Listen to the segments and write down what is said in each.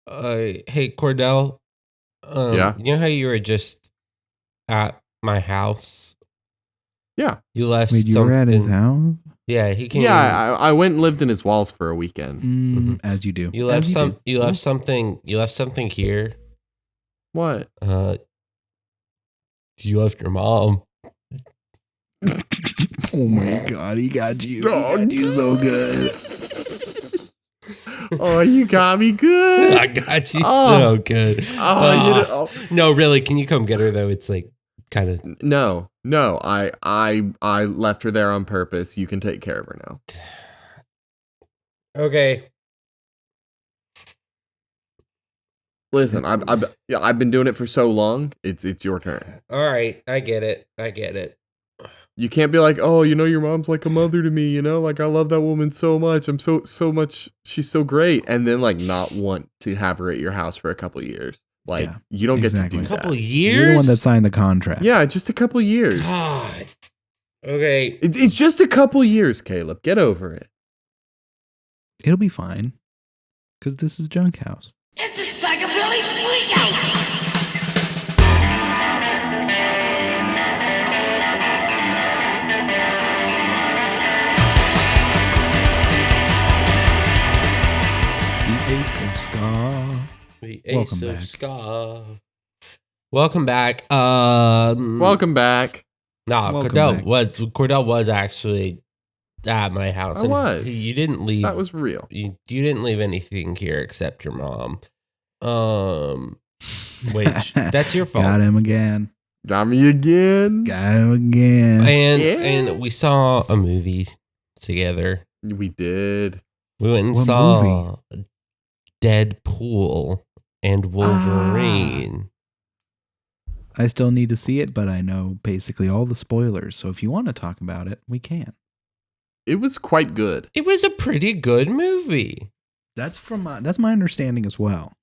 Hey Cordell, Yeah. you know how you were just at my house? Yeah. You left Wait, you something. were at his house? Yeah, he came. Yeah, I went and lived in his walls for a weekend. As you do. You left As some. do. You left something. You left something here. What? You left your mom. Oh my God, he got you. He got you so good. Oh, you got me good. I got you so good. No, really, can you come get her though? It's like kind of. No. I left her there on purpose. You can take care of her now. Okay. Listen, I've been doing it for so long. It's your turn. All right, I get it. You can't be like, oh, your mom's like a mother to me. Like I love that woman so much. I'm so much. She's so great, and then like not want to have her at your house for a couple of years. Like you don't get to do that. A couple of years. You're the one that signed the contract. Yeah, just a couple of years. God. Okay. It's just a couple of years, Caleb. Get over it. It'll be fine. Because this is Junk House. It's a psychobilly freakout! The Ace of Ska. The Ace Welcome of back. Ska. Welcome back. Welcome back. Nah, Welcome Cordell was actually at my house. I and was. You didn't leave. That was real. You didn't leave anything here except your mom. Which that's your fault. Got him again. Got me again. Got him again. And we saw a movie together. We did. We went and What saw Deadpool and Wolverine. I still need to see it, but I know basically all the spoilers. So if you want to talk about it, we can. It was quite good. It was a pretty good movie. That's that's my understanding as well.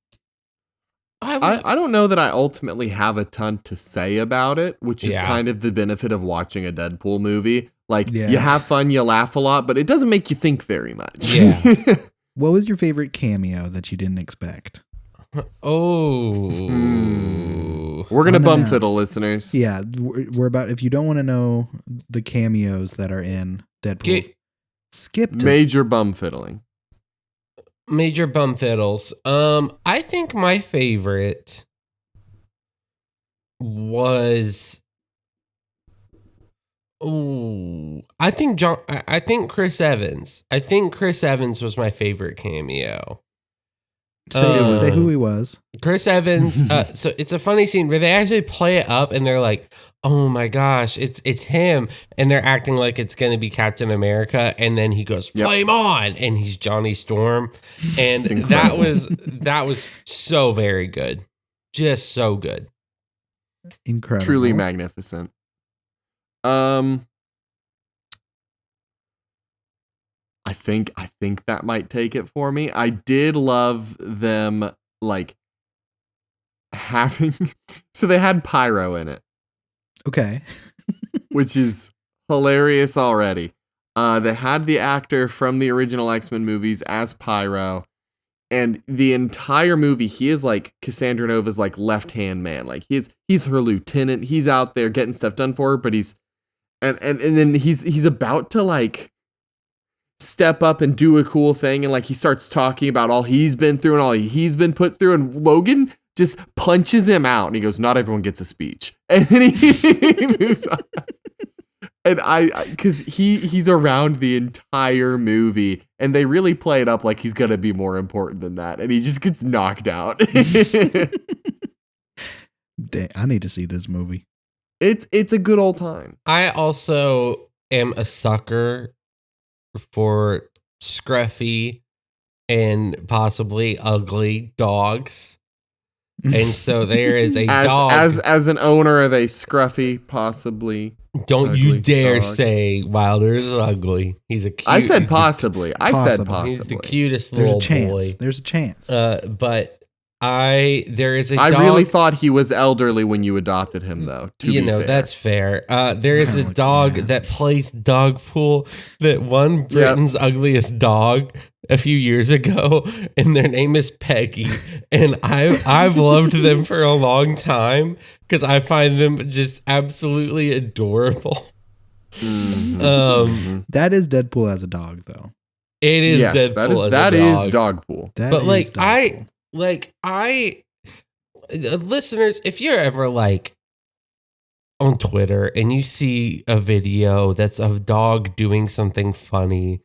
I don't know that I ultimately have a ton to say about it, which is kind of the benefit of watching a Deadpool movie. Like, you have fun, you laugh a lot, but it doesn't make you think very much. Yeah. What was your favorite cameo that you didn't expect? Oh. We're going to bum fiddle, listeners. Yeah, we're about, if you don't want to know the cameos that are in Deadpool, skip to Major bum fiddling. Major bum fiddles. I think my favorite was I think Chris Evans. I think Chris Evans was my favorite cameo. Say who he was. Chris Evans. So it's a funny scene where they actually play it up and they're like, "Oh my gosh, it's him," and they're acting like it's going to be Captain America, and then he goes, "Flame on," and he's Johnny Storm, and that was so very good, just so good, Incredible, truly magnificent. I think that might take it for me. I did love them like having so they had pyro in it. Okay. Which is hilarious already. They had the actor from the original X-Men movies as Pyro, and the entire movie he is like Cassandra Nova's like left-hand man. Like he's her lieutenant. He's out there getting stuff done for her, but he's and then he's about to like step up and do a cool thing, and like he starts talking about all he's been through and all he's been put through, and Logan just punches him out and he goes, "Not everyone gets a speech," and then he moves on. And because he's around the entire movie, and they really play it up like he's gonna be more important than that, and he just gets knocked out. Dang, I need to see this movie. It's a good old time. I also am a sucker for scruffy and possibly ugly dogs. And so there is a dog. As an owner of a scruffy, possibly. Don't you dare say Wilder is ugly. He's a cute. I said possibly. I said possibly. He's the cutest little boy. There's a chance. But There is a I dog. really thought he was elderly when you adopted him, though. To be fair. That's fair. There is a Oh, dog yeah. that plays dog pool that won Britain's ugliest dog a few years ago, and their name is Peggy. And I've loved them for a long time because I find them just absolutely adorable. That is Deadpool as a dog, though. It is Yes, Deadpool that as is a dog. Dogpool. That But is like Deadpool. listeners, if you're ever like on Twitter and you see a video that's of a dog doing something funny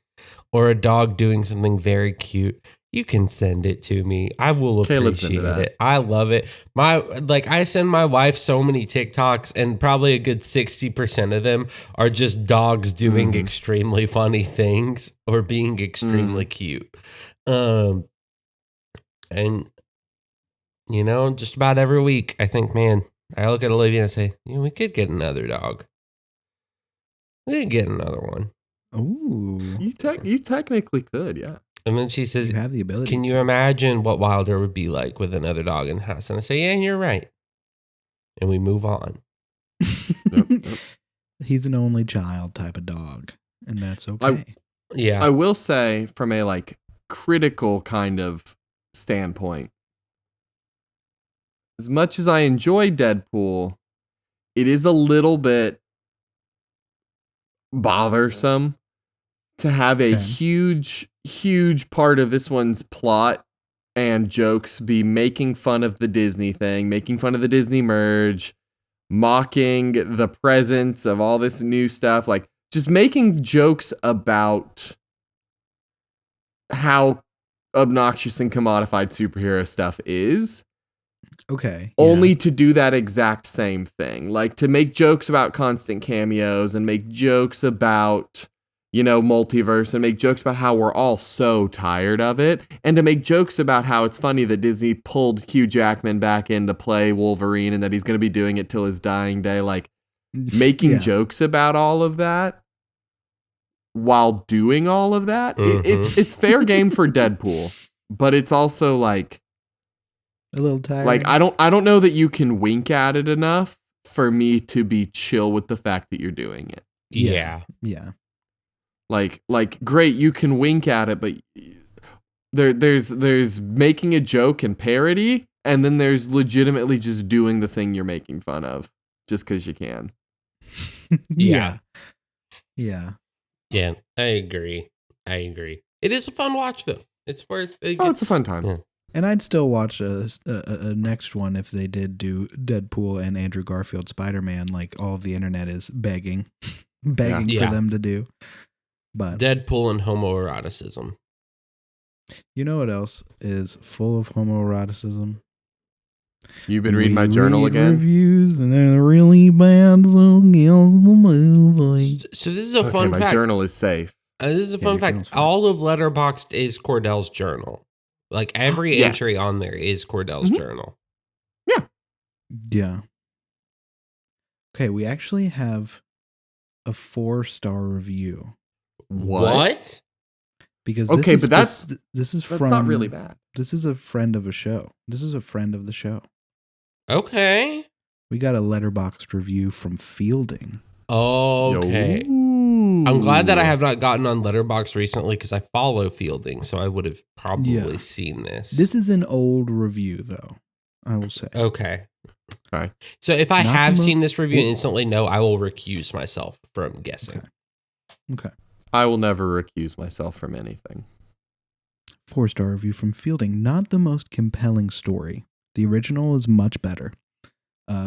or a dog doing something very cute, you can send it to me. I will Caleb's into appreciate that. it. I love it. I send my wife so many TikToks, and probably a good 60% of them are just dogs doing extremely funny things or being extremely cute. And just about every week, I think, man, I look at Olivia and I say, we could get another dog. We could get another one. Ooh. You technically could, yeah. And then she says, You have the ability. can you imagine what Wilder would be like with another dog in the house? And I say, yeah, you're right. And we move on. Yep. He's an only child type of dog, and that's okay. Yeah. I will say, from a like critical kind of standpoint, as much as I enjoy Deadpool, it is a little bit bothersome to have a huge part of this one's plot and jokes be making fun of the Disney thing, making fun of the Disney merge, mocking the presence of all this new stuff, like just making jokes about how obnoxious and commodified superhero stuff is. Okay. Only to do that exact same thing. Like to make jokes about constant cameos and make jokes about, multiverse and make jokes about how we're all so tired of it. And to make jokes about how it's funny that Disney pulled Hugh Jackman back in to play Wolverine and that he's going to be doing it till his dying day. Like making jokes about all of that while doing all of that. It's fair game for Deadpool, but it's also like, a little tired. like I don't know that you can wink at it enough for me to be chill with the fact that you're doing it. Yeah. Yeah. Like great, you can wink at it, but there's making a joke and parody, and then there's legitimately just doing the thing you're making fun of just because you can. Yeah. Yeah, I agree. It is a fun watch though. It's worth it. Oh, it's a fun time. Yeah. And I'd still watch a next one if they did do Deadpool and Andrew Garfield Spider-Man, like all of the internet is begging for them to do. But Deadpool and homoeroticism. You know what else is full of homoeroticism? You've been reading my journal again? Reviews and they're really bad, so kills the movie. So this is a fun fact. My journal is safe. This is a fun fact. All of Letterboxd is Cordell's journal. Like every entry on there is Cordell's journal. Yeah. Yeah. Okay, we actually have a 4-star review. What? Because that's from, not really bad. This is a friend of a show. This is a friend of the show. Okay. We got a Letterboxd review from Fielding. Okay. I'm glad that I have not gotten on Letterboxd recently because I follow Fielding, so I would have probably seen this. This is an old review, though, I will say. Okay. All right. So if I have seen this review and instantly know, I will recuse myself from guessing. Okay. I will never recuse myself from anything. 4-star review from Fielding. Not the most compelling story. The original is much better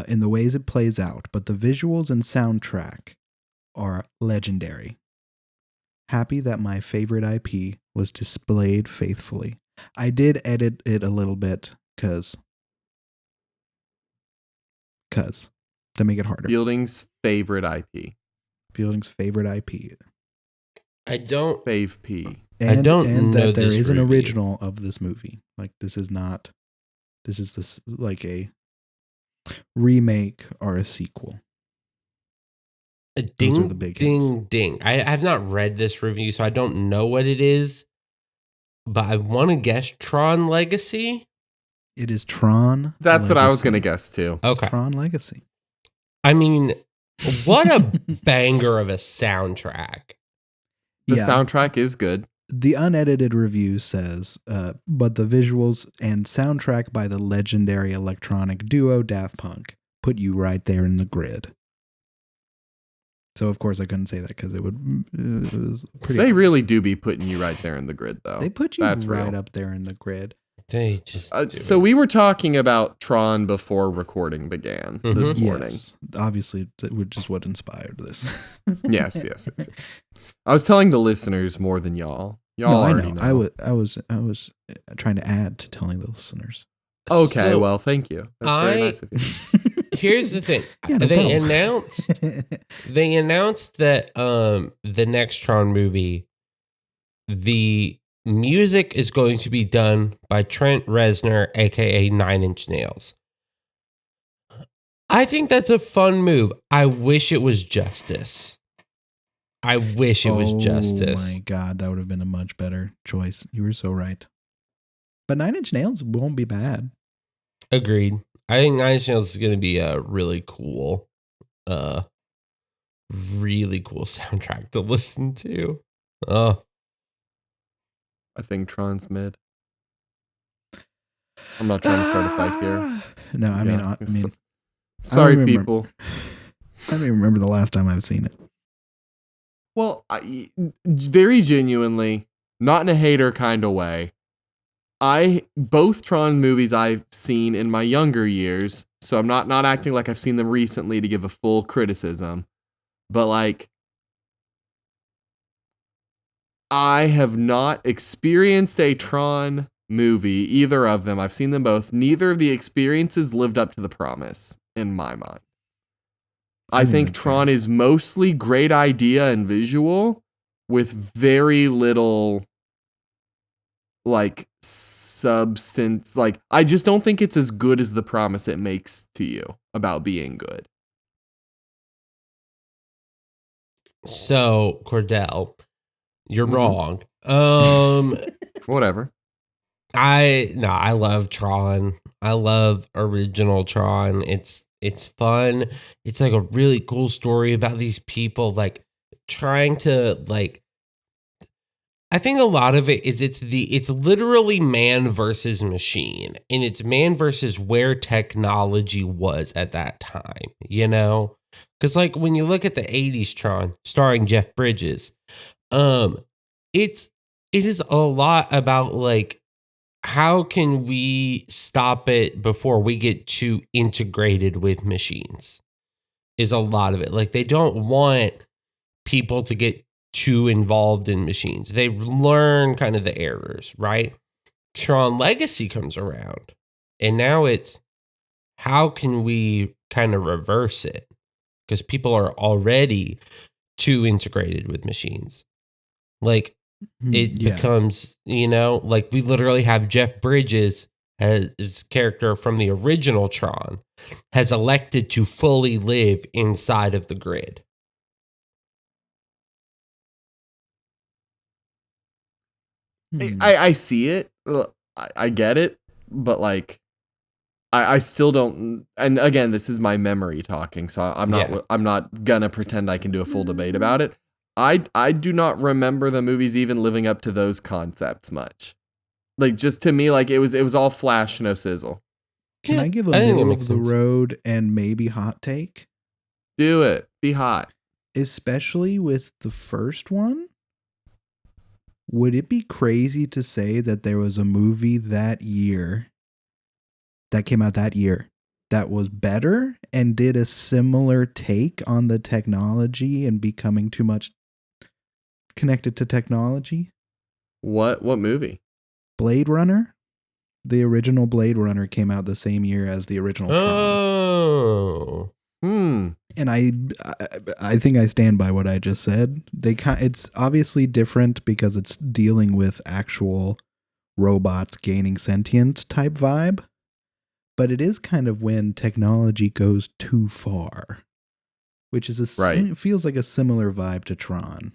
in the ways it plays out, but the visuals and soundtrack are legendary. Happy that my favorite IP was displayed faithfully. I did edit it a little bit because to make it harder. Fielding's favorite IP. Fielding's favorite IP. I don't. Fave P. And, I don't and know that there this is an review. original of this movie. Like this is like a remake or a sequel. Ding, Those are the big hits. ding. I have not read this review, so I don't know what it is. But I want to guess Tron Legacy. It is Tron. That's what I was Legacy. going to guess too. It's Okay. Tron Legacy. I mean, what a banger of a soundtrack. The soundtrack is good. The unedited review says, but the visuals and soundtrack by the legendary electronic duo Daft Punk put you right there in the grid. So, of course, I couldn't say that because it was pretty. They really do be putting you right there in the grid, though. They put you That's right real. up there in the grid. They just So we were talking about Tron before recording began this morning. Yes, obviously, which is what inspired this. Yes. I was telling the listeners more than y'all. Y'all I already know. know. I was trying to add to telling the listeners. Okay, So, well, thank you. That's very nice of you. here's the thing. Yeah, no they problem. announced that the next Tron movie, the music is going to be done by Trent Reznor, aka 9 Inch Nails. I think that's a fun move. I wish it was Justice. I wish it was Justice. Oh my god, that would have been a much better choice. You were so right. But 9 Inch Nails won't be bad. Agreed. I think 9 Inch Nails is going to be a really cool soundtrack to listen to. Oh, I think Tron's mid. I'm not trying to start a fight here. No, I mean, Sorry, remember. people. I don't even remember the last time I've seen it. Well, very genuinely, not in a hater kind of way. Both Tron movies I've seen in my younger years, so I'm not acting like I've seen them recently to give a full criticism, but like, I have not experienced a Tron movie, either of them. I've seen them both. Neither of the experiences lived up to the promise, in my mind. I think Tron is mostly great idea and visual with very little like substance. Like, I just don't think it's as good as the promise it makes to you about being good. so Cordell, you're Mhm. wrong. Whatever. I love Tron. I love original Tron. It's fun. It's like a really cool story about these people like trying to like I think a lot of it is it's literally man versus machine, and it's man versus where technology was at that time, you know? Cuz like when you look at the 80s Tron starring Jeff Bridges, um it is a lot about like how can we stop it before we get too integrated with machines? Is a lot of it. Like they don't want people to get too involved in machines. They learn kind of the errors, right? Tron Legacy comes around, and now it's how can we kind of reverse it? Because people are already too integrated with machines. Like it becomes, you know, like we literally have Jeff Bridges as his character from the original Tron has elected to fully live inside of the grid. I see it. I get it. But like, I still don't. And again, this is my memory talking, so I'm not gonna pretend I can do a full debate about it. I do not remember the movies even living up to those concepts much. Like, just to me, like it was all flash, no sizzle. Can I give a middle of the road and maybe hot take? Do it. Be hot. Especially with the first one. Would it be crazy to say that there was a movie that year that came out that year that was better and did a similar take on the technology and becoming too much connected to technology? What movie? Blade Runner? The original Blade Runner came out the same year as the original Tron. Oh. And I think I stand by what I just said. It's obviously different because it's dealing with actual robots gaining sentience type vibe, but it is kind of when technology goes too far, which is it feels like a similar vibe to Tron.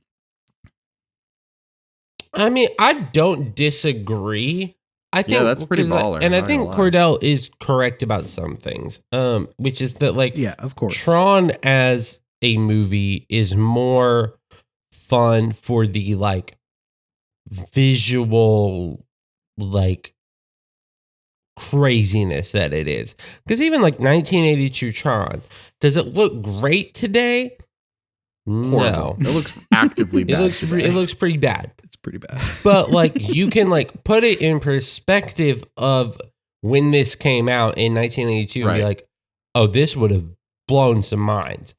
I mean, I don't disagree. I think that's pretty baller. And I not think gonna lie. Cordell is correct about some things. Which is that like Yeah, of course. Tron as a movie is more fun for the like visual like craziness that it is. Because even like 1982 Tron, does it look great today? Horrible. No. It looks actively bad. It looks pretty bad. It's pretty bad. But like you can like put it in perspective of when this came out in 1982 and be Right. like, oh, this would have blown some minds.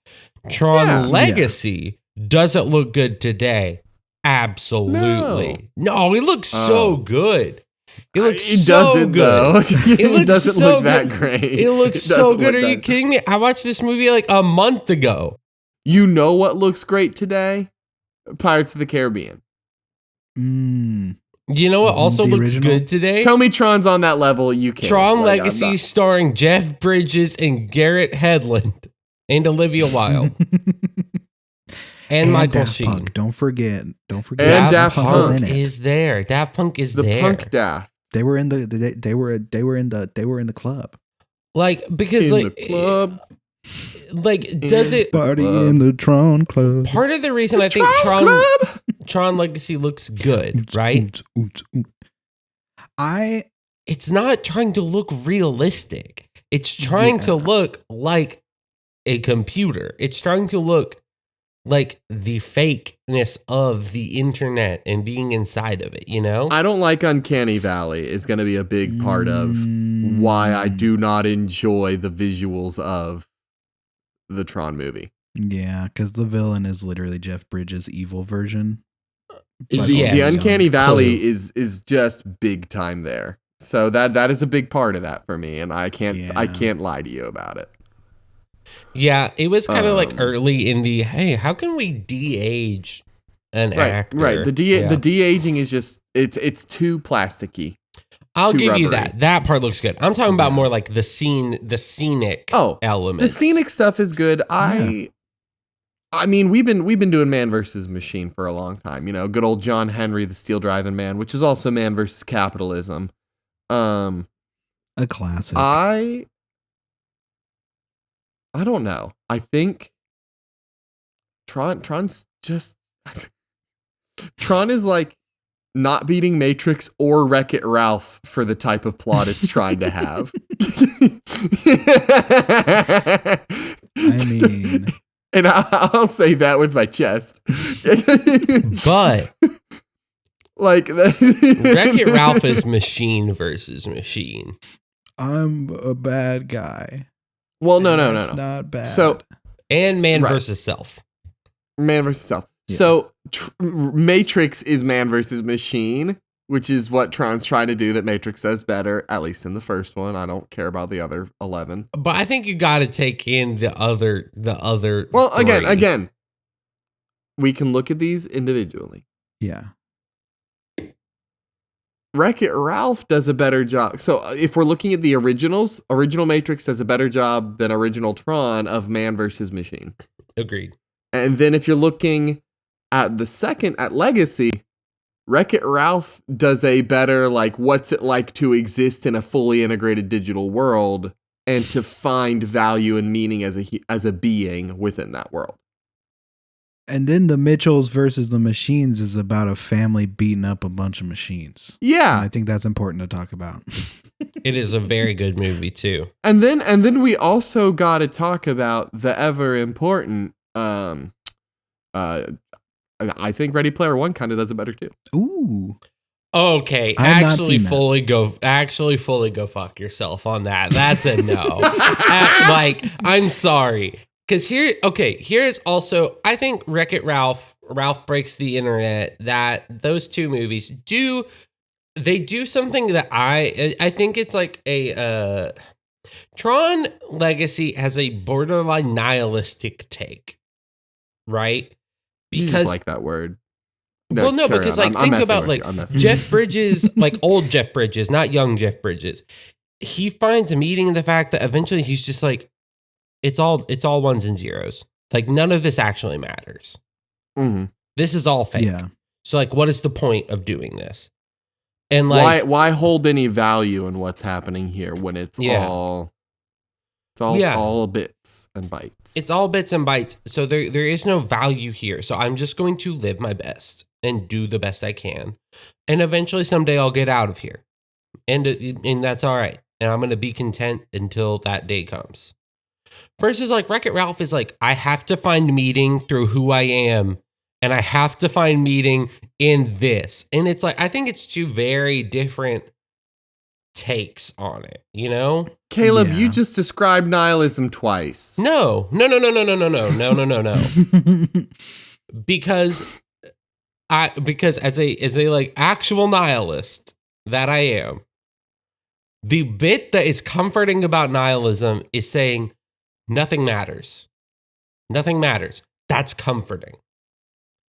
Tron Yeah. Legacy, does it look good today? Absolutely. No, it looks so good. It looks It so doesn't good. though. It looks doesn't so look that good. great. It looks so doesn't good. look Are you that- kidding me? I watched this movie like a month ago. You know what looks great today? Pirates of the Caribbean. Mm. You know what also The looks original? good today? Tell me Tron's on that level. You can't. Tron Like, I'm Legacy not- starring Jeff Bridges and Garrett Hedlund and Olivia Wilde and Michael Daft Sheen. Punk. Don't forget. And Daft Daft Punk Punk. was in it. is there. Daft Punk is the there. Punk Daft They were in they were in the club. Like because in like the club. like does it Party Club. in the Tron Club. part of the reason I think Tron Club. Tron Legacy looks good, right? It's not trying to look realistic. It's trying to Yeah. look like a computer. It's trying to look like the fakeness of the internet and being inside of it, you know? I don't like Uncanny Valley is going to be a big part of why I do not enjoy the visuals of the Tron movie. Yeah, because the villain is literally Jeff Bridges' evil version. Yeah. But The also young. Uncanny Valley Clue. is just big time there. So that is a big part of that for me, and I can't Yeah. lie to you about it. Yeah, it was kind of like Um, early in the, hey, how can we de-age an actor? Right. The Yeah. de-aging is just it's too plasticky. I'll too give you rubbery. that. That part looks good. I'm talking about Yeah. more like the scenic Oh, elements. The scenic stuff is good. I mean, we've been doing Man versus Machine for a long time. You know, good old John Henry, the Steel Driving Man, which is also Man versus Capitalism. A classic. I don't know. I think Tron's just Tron is like not beating Matrix or Wreck-It Ralph for the type of plot it's trying to have. I mean, and I'll say that with my chest. But like Wreck-It Ralph is machine versus machine. I'm a bad guy. Well, no. That's not bad. So And man Right. versus self. Man versus self. Yeah. So Matrix is man versus machine, which is what Tron's trying to do that Matrix does better, at least in the first one. I don't care about the other 11. But I think you got to take in the other. Well, three. again, we can look at these individually. yeah. Wreck-It Ralph does a better job. So if we're looking at the originals, original Matrix does a better job than original Tron of man versus machine. Agreed. And then if you're looking at the second, at Legacy, Wreck-It Ralph does a better, like, what's it like to exist in a fully integrated digital world and to find value and meaning as a being within that world. And then the Mitchells versus the Machines is about a family beating up a bunch of machines. And Yeah. I think that's important to talk about. It is a very good movie too. And then we also got to talk about the ever important I think Ready Player One kind of does it better too. Ooh. Okay, I've not actually seen that. fully go fuck yourself on that. That's a no. Like, I'm sorry. Cause here's also, I think Wreck-It Ralph Breaks the Internet, that those two movies do something that I think it's like a Tron Legacy has a borderline nihilistic take, right? You just like that word. Well, no, carry because on. like I'm think messing about with like you. I'm messing with Jeff Bridges, like old Jeff Bridges, not young Jeff Bridges. He finds a meaning in the fact that eventually he's just like, it's all ones and zeros. Like none of this actually matters. you. Mhm. This is all fake. Yeah. So like, what is the point of doing this? And like, why hold any value in what's happening here when it's all bits and bytes? It's all bits and bytes. So there is no value here. So I'm just going to live my best and do the best I can. And eventually someday I'll get out of here. And that's all right. And I'm going to be content until that day comes. Versus like Wreck-It Ralph is like, I have to find meaning through who I am. And I have to find meaning in this. And it's like, I think it's two very different takes on it, you know? Caleb, you just described nihilism twice. No. Because as a like actual nihilist that I am, the bit that is comforting about nihilism is saying nothing matters. Nothing matters. That's comforting.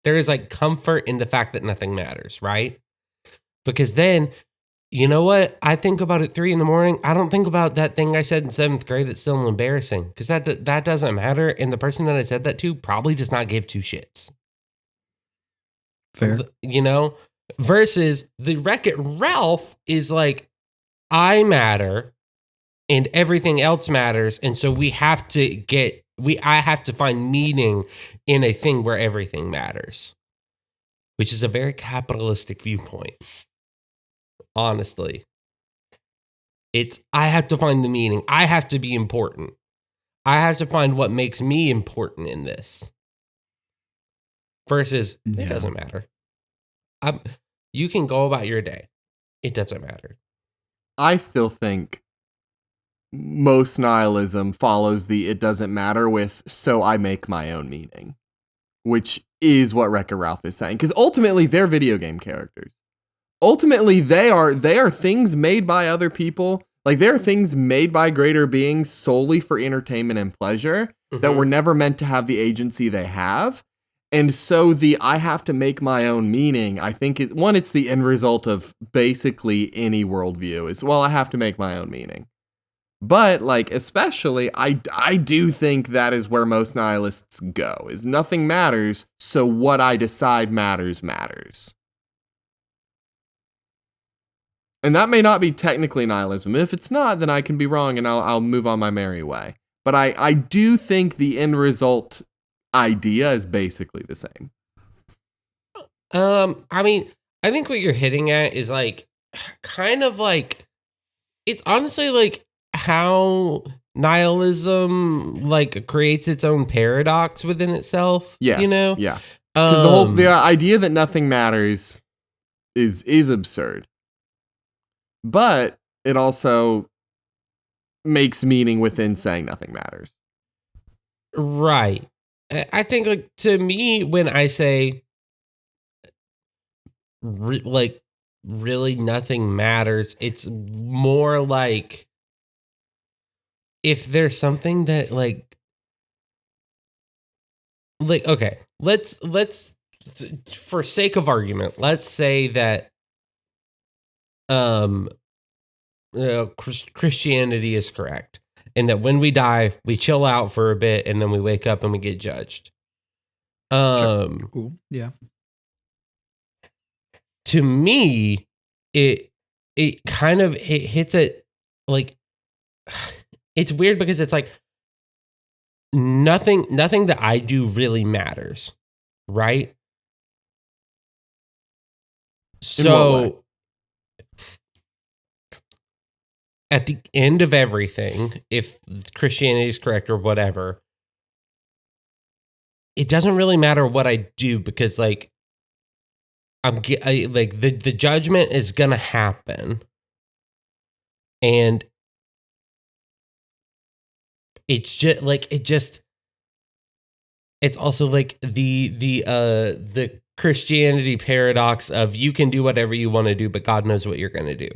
There is like comfort in the fact that nothing matters, right? Because then, you know what? I think about it 3 a.m. I don't think about that thing I said in 7th grade that's still embarrassing because that doesn't matter. And the person that I said that to probably does not give 2 shits. Fair. You know? Versus the Wreck-It Ralph is like, I matter and everything else matters. And so I have to find meaning in a thing where everything matters, which is a very capitalistic viewpoint. Honestly, I have to find the meaning. I have to be important. I have to find what makes me important in this. Versus, it doesn't matter. You can go about your day. It doesn't matter. I still think most nihilism follows the it doesn't matter with so I make my own meaning, which is what Wreck-It Ralph is saying. Because ultimately, they're video game characters. Ultimately, they are things made by other people. Like, they're things made by greater beings solely for entertainment and pleasure that were never meant to have the agency they have. And so I have to make my own meaning, I think, it's the end result of basically any worldview is, well, I have to make my own meaning. But, like, especially, I do think that is where most nihilists go, is nothing matters, so what I decide matters. And that may not be technically nihilism. If it's not, then I can be wrong and I'll move on my merry way. But I do think the end result idea is basically the same. I mean, I think what you're hitting at is like, kind of like, it's honestly like how nihilism like creates its own paradox within itself. Yes, you know? Yeah. Because the idea that nothing matters is absurd. But it also makes meaning within saying nothing matters. Right. I think, like, to me, when I say, really nothing matters, it's more like, if there's something that, okay, let's, for sake of argument, let's say that, Christianity is correct, and that when we die, we chill out for a bit, and then we wake up and we get judged. Cool. Yeah. To me, it kind of hits it like, it's weird because it's like nothing that I do really matters, right? So at the end of everything, if Christianity is correct or whatever, it doesn't really matter what I do because, like, the judgment is gonna happen, and it's just it's also like the Christianity paradox of you can do whatever you want to do, but God knows what you're gonna do.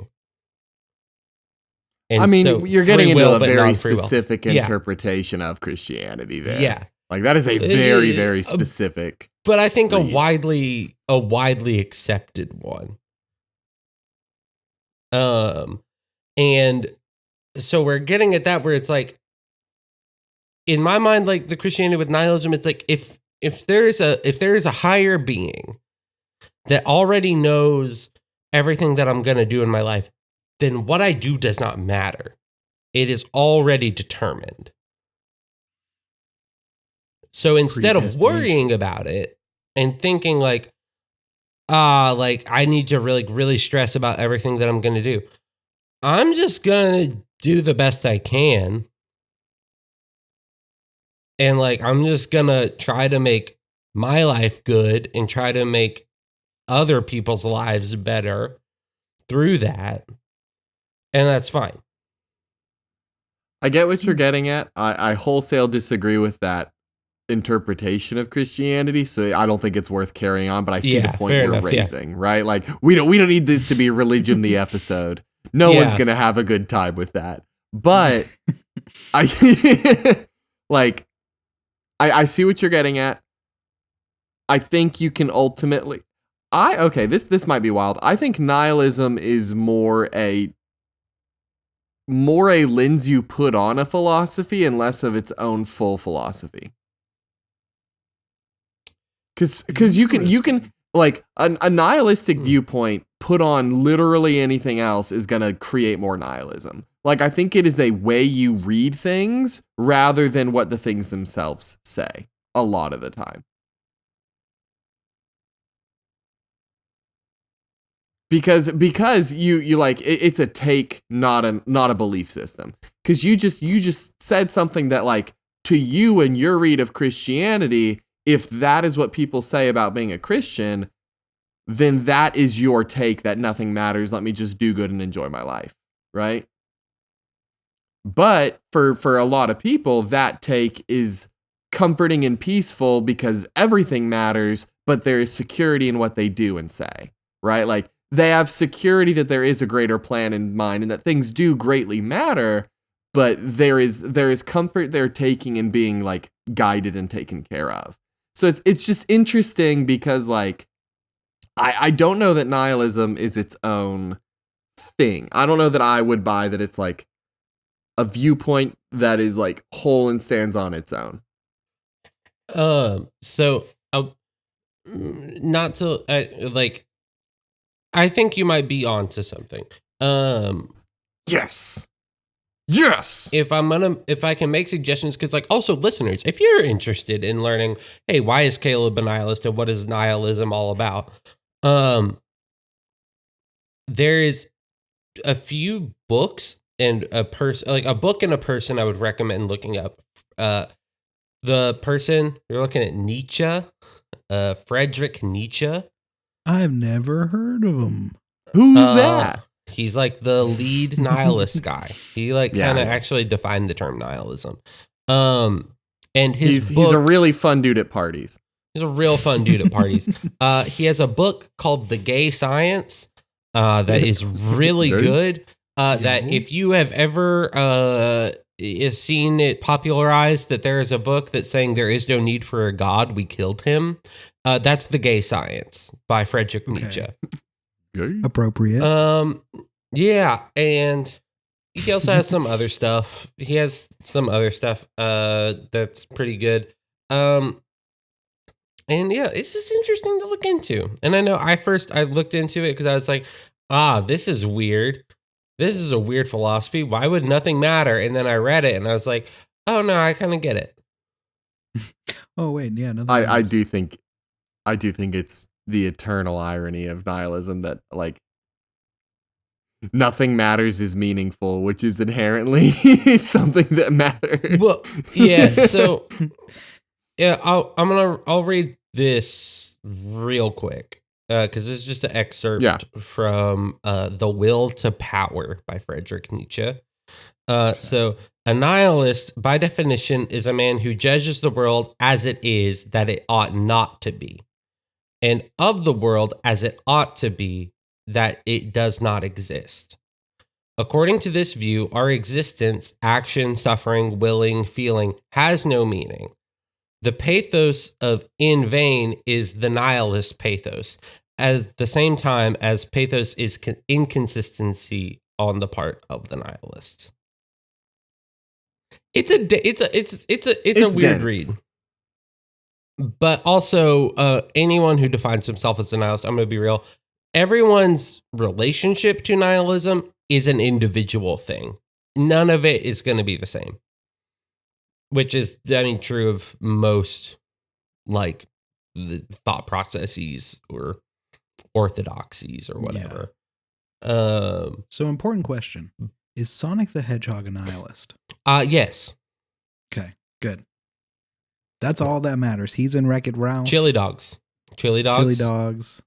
And I mean, so you're getting into will, a very non-free will. specific interpretation of Christianity there. Yeah. Like, that is a very, very specific. But I think read. a widely accepted one. And so we're getting at that where it's like, in my mind, like the Christianity with nihilism, it's like if there is a higher being that already knows everything that I'm going to do in my life, then what I do does not matter. It is already determined. So instead of worrying about it and thinking like I need to really stress about everything that I'm going to do, I'm just going to do the best I can. And like, I'm just going to try to make my life good and try to make other people's lives better through that. And that's fine. I get what you're getting at. I wholesale disagree with that interpretation of Christianity, so I don't think it's worth carrying on, but I see the point you're raising, right? Like, we don't need this to be religion the episode. No one's going to have a good time with that. But I see what you're getting at. I think you can ultimately this might be wild. I think nihilism is more a lens you put on a philosophy and less of its own full philosophy. Because you can like a nihilistic viewpoint put on literally anything else is going to create more nihilism. Like, I think it is a way you read things rather than what the things themselves say a lot of the time. Because you like it's a take, not a belief system. Because you just said something that, like, to you and your read of Christianity, if that is what people say about being a Christian, then that is your take that nothing matters. Let me just do good and enjoy my life, right? But for a lot of people, that take is comforting and peaceful because everything matters, but there is security in what they do and say, right? Like, they have security that there is a greater plan in mind and that things do greatly matter, but there is comfort they're taking in being, like, guided and taken care of. So it's just interesting because, like, I don't know that nihilism is its own thing. I don't know that I would buy that it's like a viewpoint that is like whole and stands on its own. So not to like, I think you might be onto something. Yes. If I can make suggestions, because, like, also listeners, if you're interested in learning, hey, why is Caleb a nihilist and what is nihilism all about? There is a few books and a book and a person I would recommend looking up. The person, you're looking at Nietzsche, Friedrich Nietzsche. I've never heard of him. Who's that? He's like the lead nihilist guy. He like kind of actually defined the term nihilism. And he's a really fun dude at parties. He's a real fun dude at parties. He has a book called The Gay Science that is really good. That if you have ever seen it popularized, that there is a book that's saying there is no need for a God, we killed him. That's The Gay Science by Friedrich Nietzsche. Appropriate. Yeah, and he also has some other stuff. He has some other stuff that's pretty good. And yeah, it's just interesting to look into. And I know I looked into it because I was like, this is weird. This is a weird philosophy. Why would nothing matter? And then I read it and I was like, oh no, I kind of get it. Oh wait, yeah. I do think it's the eternal irony of nihilism that, like, nothing matters is meaningful, which is inherently something that matters. Well, yeah. So, yeah, I'll read this real quick because it's just an excerpt from "The Will to Power" by Friedrich Nietzsche. So, a nihilist, by definition, is a man who judges the world as it is that it ought not to be, and of the world as it ought to be that it does not exist. According to this view, our existence, action, suffering, willing, feeling, has no meaning. The pathos of in vain is the nihilist pathos, at the same time as pathos is inconsistency on the part of the nihilists. It's a weird dense read. But also, anyone who defines himself as a nihilist, I'm going to be real, everyone's relationship to nihilism is an individual thing. None of it is going to be the same, which is, I mean, true of most like the thought processes or orthodoxies or whatever. So important question. Is Sonic the Hedgehog a nihilist? Yes. Okay, good. That's all that matters. He's in Wreck-It Ralph. Chili dogs. Chili dogs.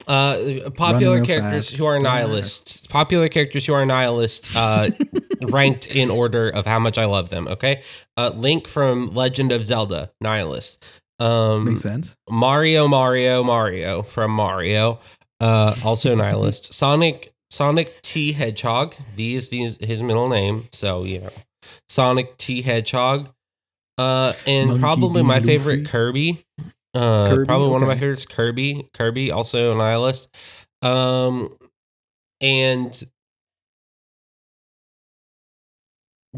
Popular characters who are nihilists. Popular characters who are nihilists, ranked in order of how much I love them. Okay, Link from Legend of Zelda, nihilist. Makes sense. Mario from Mario, also nihilist. Sonic T Hedgehog. These his middle name. So Sonic T Hedgehog. And Monkey probably D. my Luffy. favorite Kirby. Kirby, Probably one of my okay. favorites, Kirby, also a nihilist. And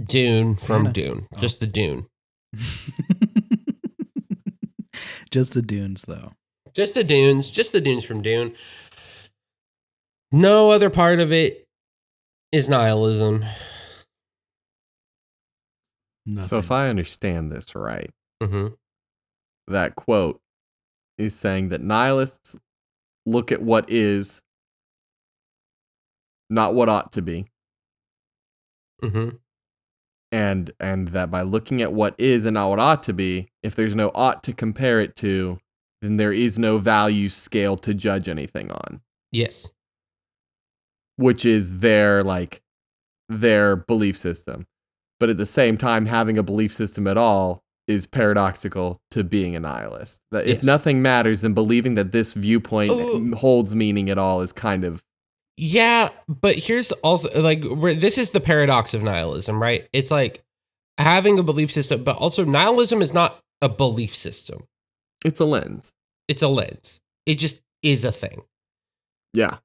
Dune from Santa. Dune. Oh. Just the Dune. Just the dunes, though. Just the dunes from Dune. No other part of it is nihilism. So if I understand this right, Mm-hmm. that quote is saying that nihilists look at what is, not what ought to be. Mm-hmm. And that by looking at what is and not what ought to be, if there's no ought to compare it to, then there is no value scale to judge anything on. Yes. Which is their belief system. But at the same time, having a belief system at all is paradoxical to being a nihilist. That if Yes. nothing matters, then believing that this viewpoint Oh. holds meaning at all is kind of... Yeah, but here's also this is the paradox of nihilism, right? It's like having a belief system, but also nihilism is not a belief system. It's a lens. It's a lens. It just is a thing. Yeah.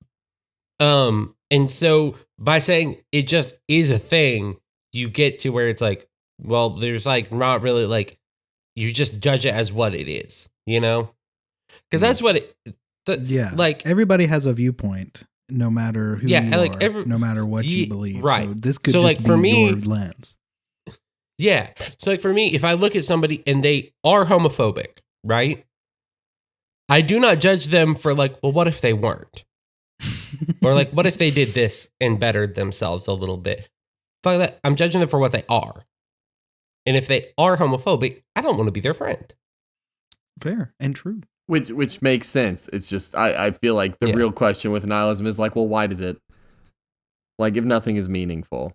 And so by saying it just is a thing, you get to where it's like, well, there's like not really like, you just judge it as what it is, Because that's what it. Like everybody has a viewpoint, no matter who you are, no matter what you believe. Right. So this could So, just like, be for me- your lens. Yeah. So like for me, if I look at somebody and they are homophobic, right? I do not judge them for like, well, what if they weren't? Or like, what if they did this and bettered themselves a little bit? Fuck that. I'm judging them for what they are. And if they are homophobic, I don't want to be their friend. Fair and true. Which makes sense. It's just, I feel like the real question with nihilism is like, well, why does it? Like, if nothing is meaningful.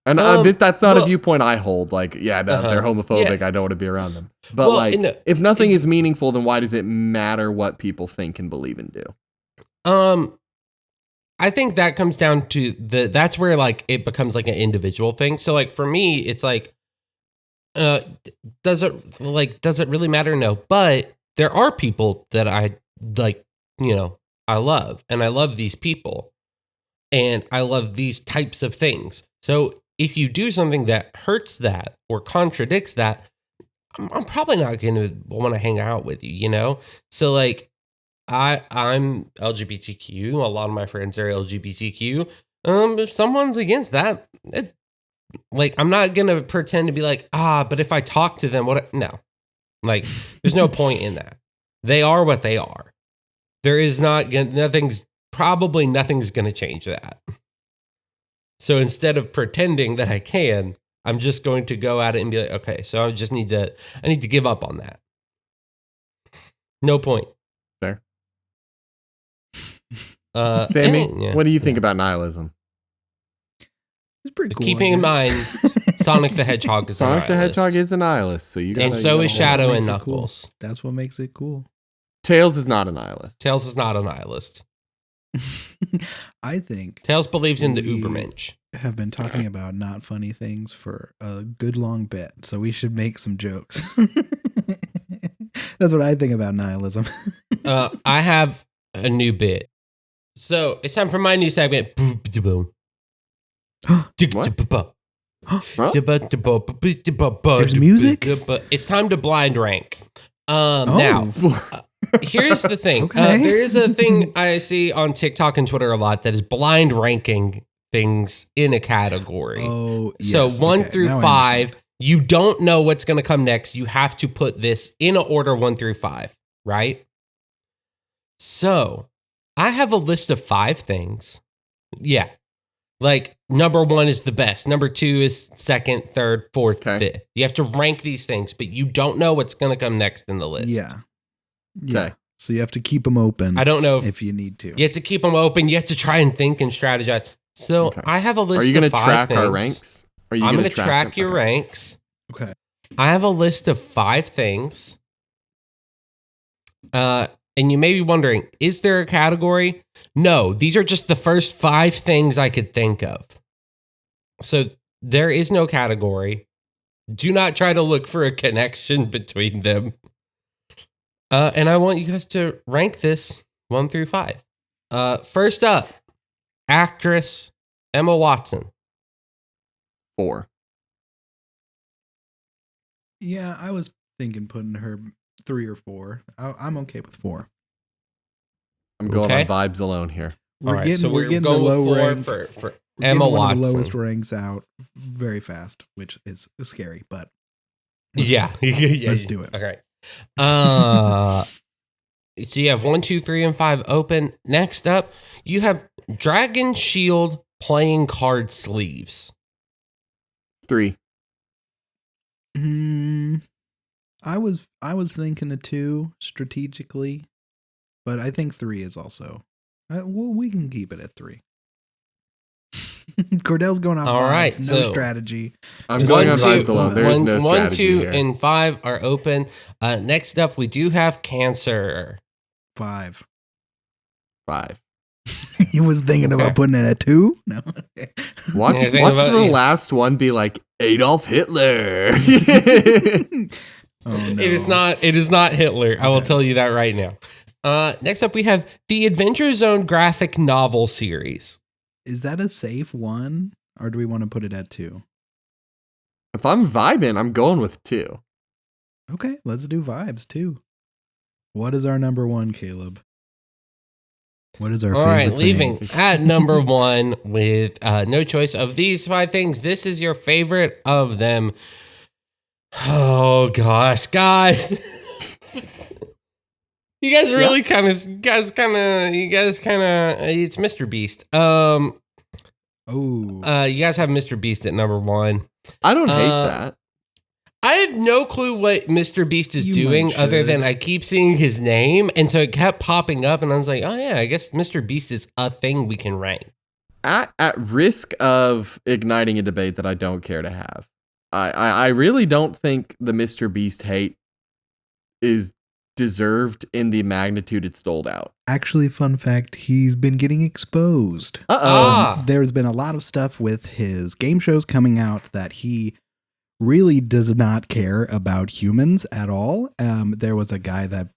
And that's not a viewpoint I hold. Like, if they're homophobic, I don't want to be around them. But if nothing is meaningful, then why does it matter what people think and believe and do? I think that comes down to that's where like it becomes like an individual thing. So like for me, it's like, does it really matter? No, but there are people that I like, I love, and I love these people, and I love these types of things. So if you do something that hurts that or contradicts that, I'm probably not going to want to hang out with you, So like, I'm LGBTQ. A lot of my friends are LGBTQ. If someone's against that, I'm not going to pretend to be like, but if I talk to them, no. Like, there's no point in that. They are what they are. There is nothing's going to change that. So instead of pretending that I can, I'm just going to go at it and be like, okay, so I need to give up on that. No point. Fair. Sammy, what do you think about nihilism? It's pretty cool. Keeping in mind, Sonic the Hedgehog is Sonic a the nihilist. Hedgehog is a nihilist, so and so is Shadow and Knuckles. Cool. That's what makes it cool. Tails is not a nihilist. Tails is not a nihilist. I think Tails believes in the Ubermensch. Have been talking about not funny things for a good long bit, so we should make some jokes. That's what I think about nihilism. I have a new bit. So it's time for my new segment. Boom. What? There's music? It's time to blind rank. Oh. Now, Here's the thing. Okay. There is a thing I see on TikTok and Twitter a lot that is blind ranking things in a category. Oh, So yes. 1 Okay, through now I 5, understand. you don't know what's going to come next. You have to put this in a order 1 through 5, right? So I have a list of 5 things. Yeah. Like number 1 is the best. Number 2 is second, third, fourth, Okay. fifth. You have to rank these things, but you don't know what's going to come next in the list. Yeah. Yeah. Okay. So you have to keep them open. I don't know if you need to. You have to keep them open. You have to try and think and strategize. So Okay. I have a list. Are you going to of 5 track our things. ranks? Are you I'm going going to to track them? your Okay. ranks. Okay. I have a list of 5 things. And you may be wondering, is there a category? No, these are just the first 5 things I could think of. So there is no category. Do not try to look for a connection between them. And I want you guys to rank this 1 through 5. First up, actress Emma Watson. 4. Yeah, I was thinking putting her 3 or 4. I'm okay with 4. I'm going Okay. on vibes alone here. We're All right, getting so we're we're getting the going low with 4 rank. for We're Emma getting one of the Watson. lowest ranks out very fast, which is scary, but Yeah. Yeah. let's do it. Okay. So you have 1, 2, 3, and 5 open. Next up, you have Dragon Shield playing card sleeves. 3. I was thinking of 2 strategically, but I think 3 is also. Well, we can keep it at 3. Cordell's going off All vibes, right, no so- strategy. I'm Just going One, on two, vibes alone. There's no 1, strategy 2, here. and 5 are open. Next up, we do have Cancer. 5. 5. He was thinking Okay. about putting it at 2. No. Okay. Watch, Yeah, think watch about- the yeah. last one be like Adolf Hitler. Oh no. It is not Hitler. I will Okay. tell you that right now. Next up, we have the Adventure Zone graphic novel series. Is that a safe one, or do we want to put it at 2? If I'm vibing, I'm going with 2. Okay, let's do vibes 2. What is our number 1, Caleb? What is our All favorite right, leaving thing? at number 1 with no choice of these 5 things. This is your favorite of them. Oh gosh, guys. You guys really kind of it's Mr. Beast. Oh, You guys have Mr. Beast at number 1. I don't hate that. I have no clue what Mr. Beast is You doing might other than should. I keep seeing his name. And so it kept popping up. And I was like, oh, yeah, I guess Mr. Beast is a thing we can rank. At risk of igniting a debate that I don't care to have, I really don't think the Mr. Beast hate is deserved in the magnitude it's doled out. actually, fun fact: he's been getting exposed. Ah. There's been a lot of stuff with his game shows coming out that he really does not care about humans at all. There was a guy that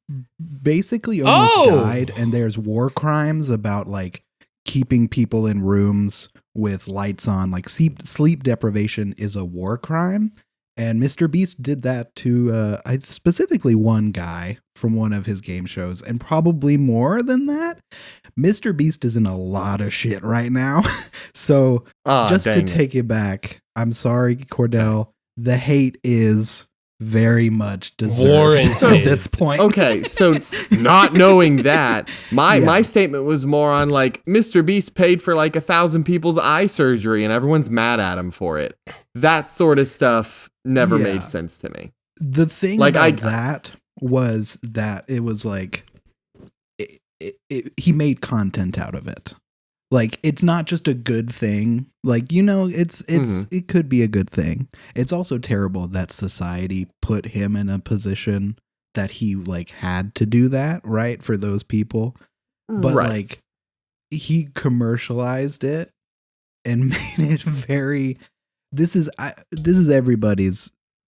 basically almost died, and there's war crimes about like keeping people in rooms with lights on. Like sleep deprivation is a war crime. And Mr. Beast did that to specifically one guy from one of his game shows, and probably more than that. Mr. Beast is in a lot of shit right now. So just to take it back, I'm sorry, Cordell. The hate is very much deserved at Warranted. this point. Okay, so not knowing that, my Yeah. statement was more on like Mr. Beast paid for like 1,000 people's eye surgery and everyone's mad at him for it. That sort of stuff never Yeah. made sense to me. The thing Like, about that was that it was like he made content out of it. Like, it's not just a good thing. Like, you know, it could be a good thing. It's also terrible that society put him in a position that he like had to do that, right? For those people. But right. like he commercialized it and made it very this is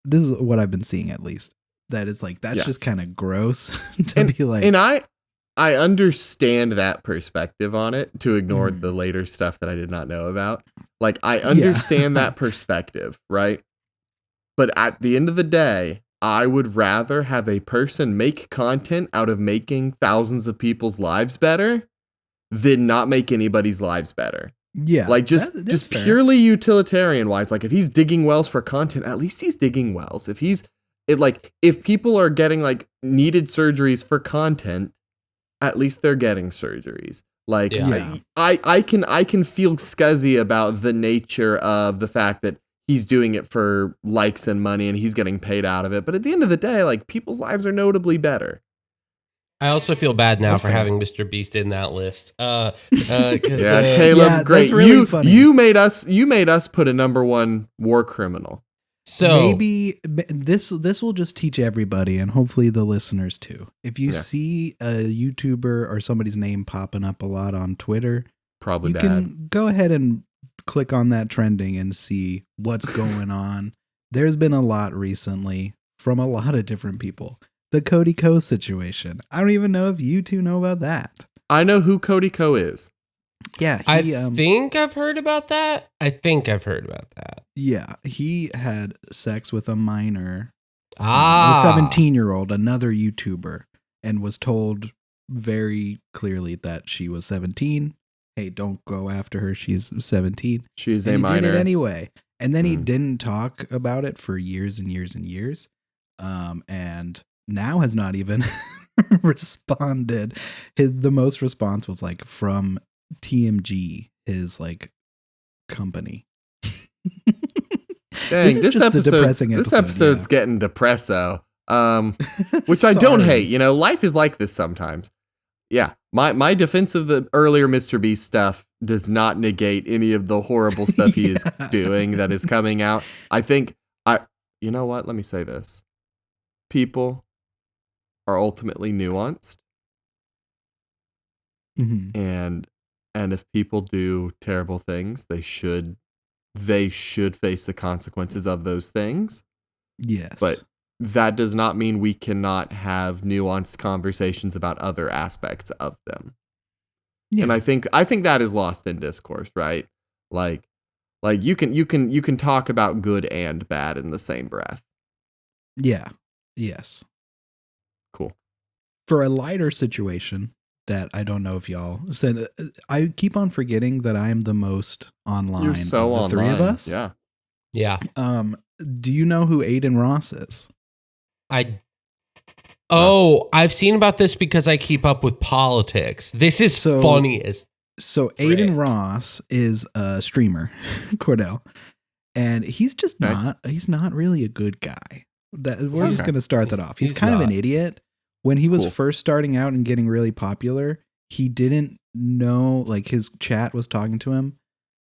what I've been seeing, at least. That it's like that's Yeah. just kind of gross to be like. And I understand that perspective on it, to ignore Mhm. the later stuff that I did not know about. Like, I understand that perspective, right? But at the end of the day, I would rather have a person make content out of making thousands of people's lives better than not make anybody's lives better. Yeah. Like that's just fair. purely utilitarian wise, like if he's digging wells for content, at least he's digging wells. If people are getting like needed surgeries for content, at least they're getting surgeries. Like Yeah. I can feel scuzzy about the nature of the fact that he's doing it for likes and money and he's getting paid out of it. But at the end of the day, like people's lives are notably better. I also feel bad now That's for fair. having Mr. Beast in that list. 'Cause, Yeah, uh, Caleb, Yeah, great. that's really funny. You made us put a number one war criminal. so Maybe this will just teach everybody and hopefully the listeners too. If you Yeah. see a YouTuber or somebody's name popping up a lot on Twitter, Probably you bad. can go ahead and click on that trending and see what's going on. There's been a lot recently from a lot of different people. The Cody Ko situation. I don't even know if you two know about that. I know who Cody Ko is. Yeah, I he think I've heard about that. yeah, he had sex with a minor, a Ah, 17-year-old, another YouTuber, and was told very clearly that she was 17. Hey, don't go after her. She's 17. She's And a he minor. did it anyway. And then he Hmm. didn't talk about it for years and years and years. And now has not even responded. The most response was like from TMG, his like company. Dang, This is just the depressing this episode, episode's yeah. getting depresso. Which I don't Sorry. hate. You know, life is like this sometimes. Yeah, my defense of the earlier Mr. Beast stuff does not negate any of the horrible stuff he is Yeah. doing that is coming out. You know what? Let me say this. People are ultimately nuanced, Mhm. and if people do terrible things, they should face the consequences of those things. Yes. But that does not mean we cannot have nuanced conversations about other aspects of them. yeah. And I think that is lost in discourse, right? Like you can talk about good and bad in the same breath. Yeah. Yes. Cool. For a lighter situation that I don't know if y'all said, I keep on forgetting that I am the most online You're so of the online. three of us. Yeah. yeah. Do you know who Aiden Ross is? I've seen about this because I keep up with politics. This is So- funny as So Frick. Aiden Ross is a streamer, Cordell, and he's just Okay. he's not really a good guy. We're just Okay. going to start that off. He's He's kind of an not. idiot. When he was Cool. first starting out and getting really popular, he didn't know, like his chat was talking to him.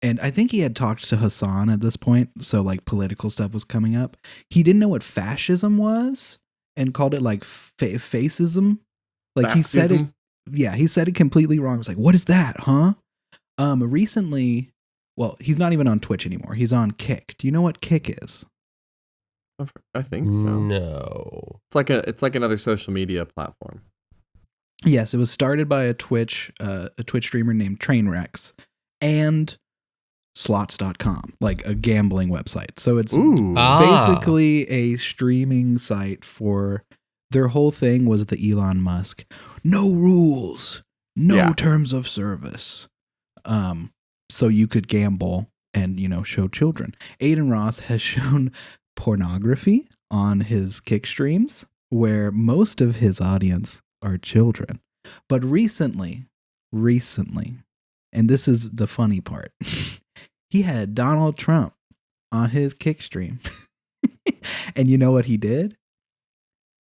And I think he had talked to Hassan at this point. So like political stuff was coming up. He didn't know what fascism was and called it like fascism. Like he said it. Fascism? Yeah, he said it completely wrong. I was like, what is that, huh? Recently, well, he's not even on Twitch anymore. He's on Kick. Do you know what Kick is? I think so. no. It's like another social media platform. Yes, it was started by a Twitch streamer named Trainwrecks and slots.com, like a gambling website. So it's Ooh. basically a streaming site for their whole thing was the Elon Musk. No rules, no Yeah. terms of service. So you could gamble and, show children. Aiden Ross has shown pornography on his Kick streams where most of his audience are children. But recently, and this is the funny part, he had Donald Trump on his Kick stream. And you know what he did?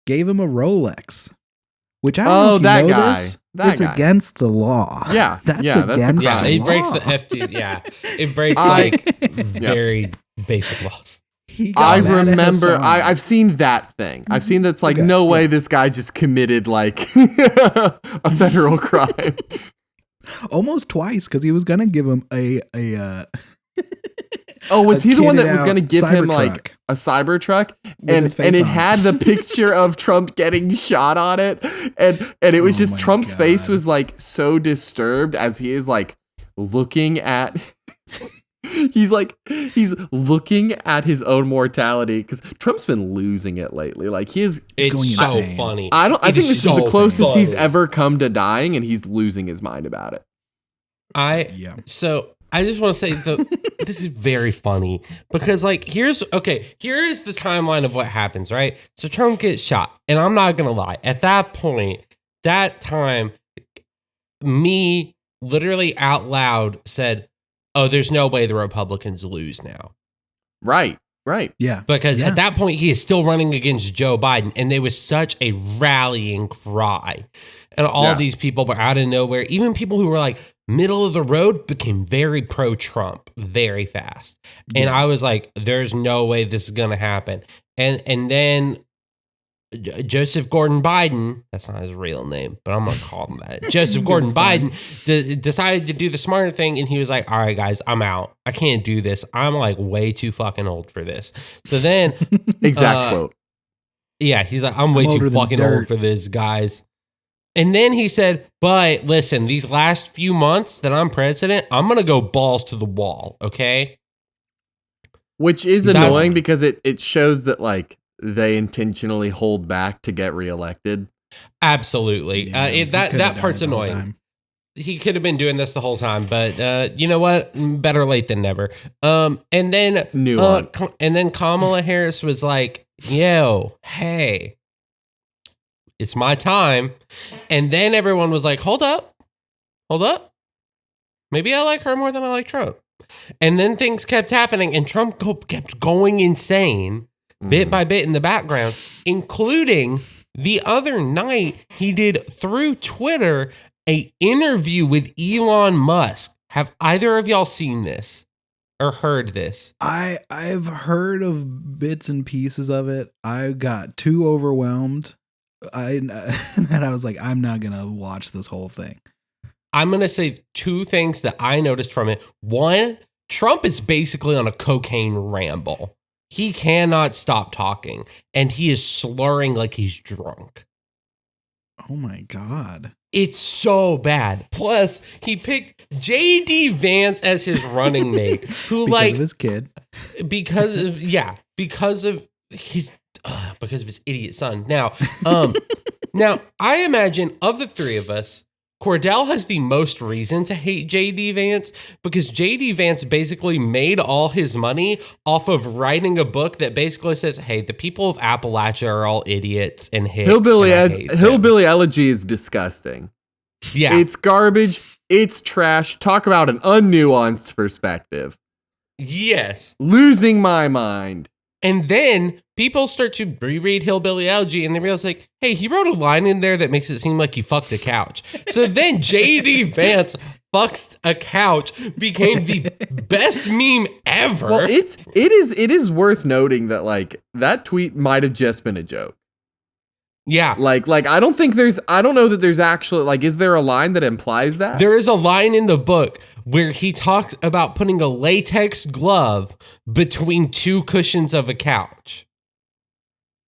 Gave him a Rolex. Which I don't know if that you know guy. this. That It's guy. against the law. Yeah, That's yeah, that's against Yeah, the it breaks the law. FT. Yeah, it breaks I- like very basic laws. He got I mad at remember Hassan. I've seen that thing. I've seen that's like, Okay, no way yeah. this guy just committed like a federal crime. almost twice because he was gonna give him a Oh, was he the one that was kitted going to out give him Cybertruck like a Cybertruck? with his face And it on. had the picture of Trump getting shot on it. And it was Oh just my Trump's face God. was like so disturbed as he is like looking at He's looking at his own mortality because Trump's been losing it lately. Like it's going so insane. funny. I think this is so the closest he's funny. ever come to dying, and he's losing his mind about it. So I just want to say this is very funny because like here is the timeline of what happens, right? So Trump gets shot, and I'm not gonna lie, at that point, that time, me literally out loud said, "Oh, there's no way the Republicans lose now." Right. Yeah. Because at that point, he is still running against Joe Biden. And there was such a rallying cry. And all these people were out of nowhere. Even people who were like middle of the road became very pro-Trump very fast. And I was like, there's no way this is going to happen. And then Joseph Gordon Biden, that's not his real name, but I'm going to call him that. Joseph Gordon Biden decided to do the smarter thing. And he was like, all right, guys, I'm out. I can't do this. I'm like way too fucking old for this. So then. Exact quote. Yeah, he's like, I'm way too fucking old for this, guys. And then he said, but listen, these last few months that I'm president, I'm going to go balls to the wall, okay? Which is annoying because it shows that, like, they intentionally hold back to get reelected. Absolutely. Yeah, that part's annoying. He could have been doing this the whole time, but you know what? Better late than never. And then Kamala Harris was like, yo, hey, it's my time. And then everyone was like, hold up. Maybe I like her more than I like Trump. And then things kept happening, and Trump kept going insane bit by bit in the background, including the other night he did through Twitter a interview with Elon Musk. Have either of y'all seen this or heard this? I've heard of bits and pieces of it. I got too overwhelmed. And I was like, I'm not gonna watch this whole thing. I'm gonna say two things that I noticed from it. One, Trump is basically on a cocaine ramble. He cannot stop talking, and he is slurring like he's drunk. Oh my God. It's so bad. Plus, he picked J.D. Vance as his running mate, who because of his kid. Because of his idiot son. Now, now I imagine of the three of us, Cordell has the most reason to hate J.D. Vance because J.D. Vance basically made all his money off of writing a book that basically says, hey, the people of Appalachia are all idiots and hicks. Hillbilly Elegy is disgusting. Yeah. It's garbage. It's trash. Talk about an unnuanced perspective. Yes. Losing my mind. And then people start to reread Hillbilly Elegy and they realize, like, hey, he wrote a line in there that makes it seem like he fucked a couch. So then J.D. Vance fucks a couch became the best meme ever. Well, it is worth noting that, like, that tweet might have just been a joke. Yeah. Like I don't know that there's actually, like, is there a line that implies that? There is a line in the book where he talks about putting a latex glove between two cushions of a couch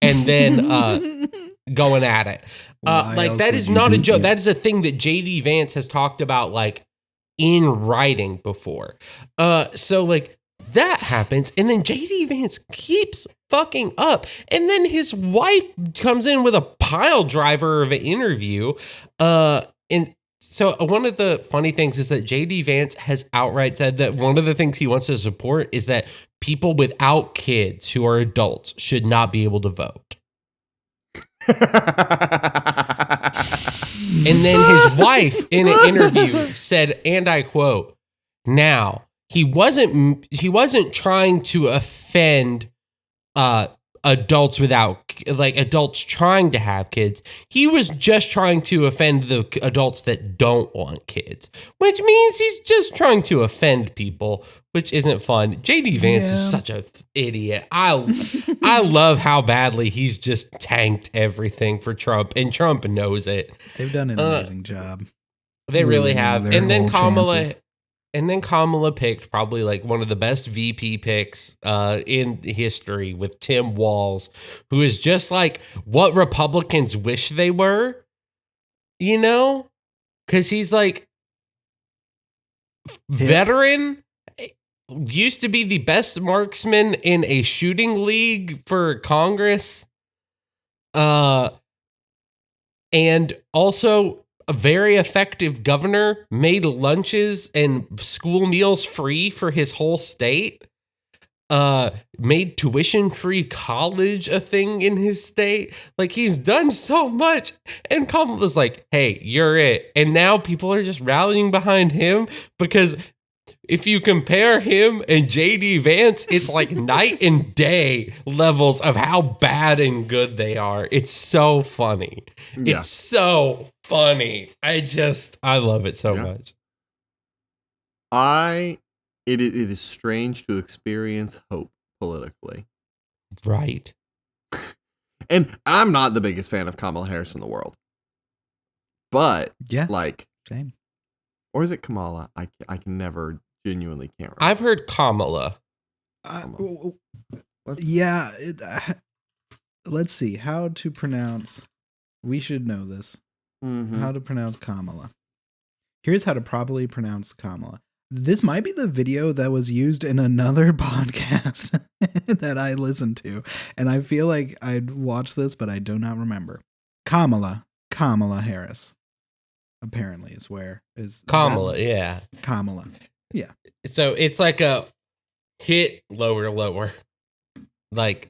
and then going at it. Like, that is not a joke. That is a thing that J.D. Vance has talked about, like, in writing before. So, like, that happens, and then J.D. Vance keeps fucking up, and then his wife comes in with a pile driver of an interview, and so one of the funny things is that J.D. Vance has outright said that one of the things he wants to support is that people without kids who are adults should not be able to vote. And then his wife in an interview said, and I quote, now, he wasn't trying to offend adults adults trying to have kids. He was just trying to offend the adults that don't want kids, which means he's just trying to offend people, which isn't fun. JD Vance is such an idiot. I love how badly he's just tanked everything for Trump, and Trump knows it. They've done an amazing job. They really have. And then Kamala picked probably like one of the best VP picks in history with Tim Walz, who is just like what Republicans wish they were, you know? Because he's like veteran, used to be the best marksman in a shooting league for Congress. And also a very effective governor, made lunches and school meals free for his whole state. Made tuition-free college a thing in his state. Like, he's done so much. And Kamala's like, hey, you're it. And now people are just rallying behind him because if you compare him and JD Vance, it's like night and day levels of how bad and good they are. It's so funny. Yeah. It's so funny. I love it so much. It is strange to experience hope politically. Right. And I'm not the biggest fan of Kamala Harris in the world. But, same. Or is it Kamala? I can never genuinely can't remember. I've heard Kamala. Let's see. How to pronounce... We should know this. Mm-hmm. How to pronounce Kamala. Here's how to properly pronounce Kamala. This might be the video that was used in another podcast that I listened to. And I feel like I'd watched this, but I do not remember. Kamala Harris. Apparently is where is Kamala, yeah. Kamala. Yeah. So it's like a hit lower. Like